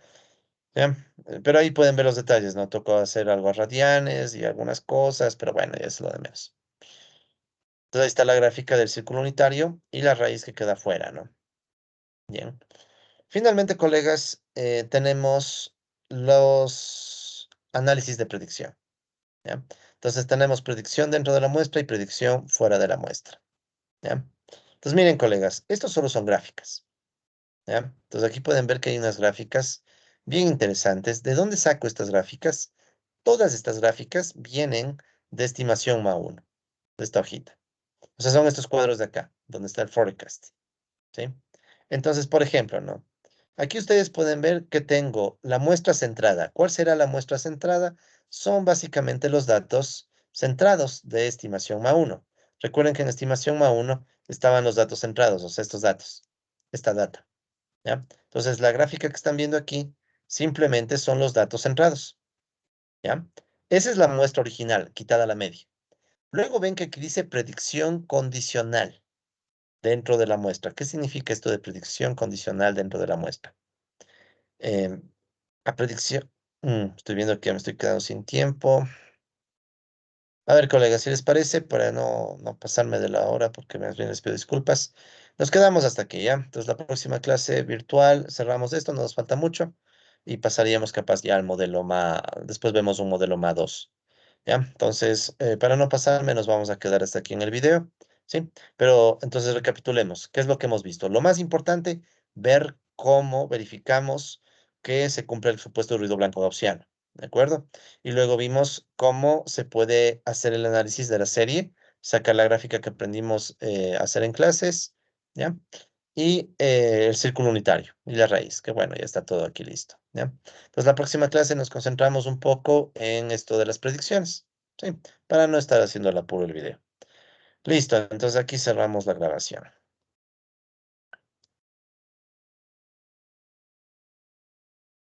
¿Ya? Pero ahí pueden ver los detalles, ¿no? Tocó hacer algo a radianes y algunas cosas, pero bueno, ya es lo de menos. Entonces ahí está la gráfica del círculo unitario y la raíz que queda afuera, ¿no? Bien. Finalmente, colegas, tenemos los análisis de predicción, ¿ya? Entonces tenemos predicción dentro de la muestra y predicción fuera de la muestra, ¿ya? Entonces miren, colegas, estos solo son gráficas, ¿ya? Entonces aquí pueden ver que hay unas gráficas bien interesantes. ¿De dónde saco estas gráficas? Todas estas gráficas vienen de estimación MA1, de esta hojita. O sea, son estos cuadros de acá, donde está el forecast, ¿sí? Entonces, por ejemplo, ¿no? Aquí ustedes pueden ver que tengo la muestra centrada. ¿Cuál será la muestra centrada? Son básicamente los datos centrados de estimación MA1. Recuerden que en estimación MA1 estaban los datos centrados, o sea, estos datos, esta data, ¿ya? Entonces, la gráfica que están viendo aquí simplemente son los datos centrados, ¿ya? Esa es la muestra original, quitada la media. Luego ven que aquí dice predicción condicional dentro de la muestra. ¿Qué significa esto de predicción condicional dentro de la muestra? Em, a predicción, estoy viendo que ya me estoy quedando sin tiempo. A ver, colegas, si les parece, para no pasarme de la hora, porque más bien les pido disculpas, nos quedamos hasta aquí, ¿ya? Entonces, la próxima clase virtual cerramos esto, no nos falta mucho, y pasaríamos capaz ya al modelo MA, después vemos un modelo MA 2, ¿ya? Entonces, para no pasarme, nos vamos a quedar hasta aquí en el video, ¿sí? Pero entonces recapitulemos, ¿qué es lo que hemos visto? Lo más importante, ver cómo verificamos que se cumple el supuesto de ruido blanco gaussiano, ¿de acuerdo? Y luego vimos cómo se puede hacer el análisis de la serie, sacar la gráfica que aprendimos a hacer en clases, ¿ya? Y el círculo unitario y la raíz, que bueno, ya está todo aquí listo, ¿ya? Entonces, la próxima clase nos concentramos un poco en esto de las predicciones, ¿sí? Para no estar haciendo el apuro el video. Listo, entonces aquí cerramos la grabación.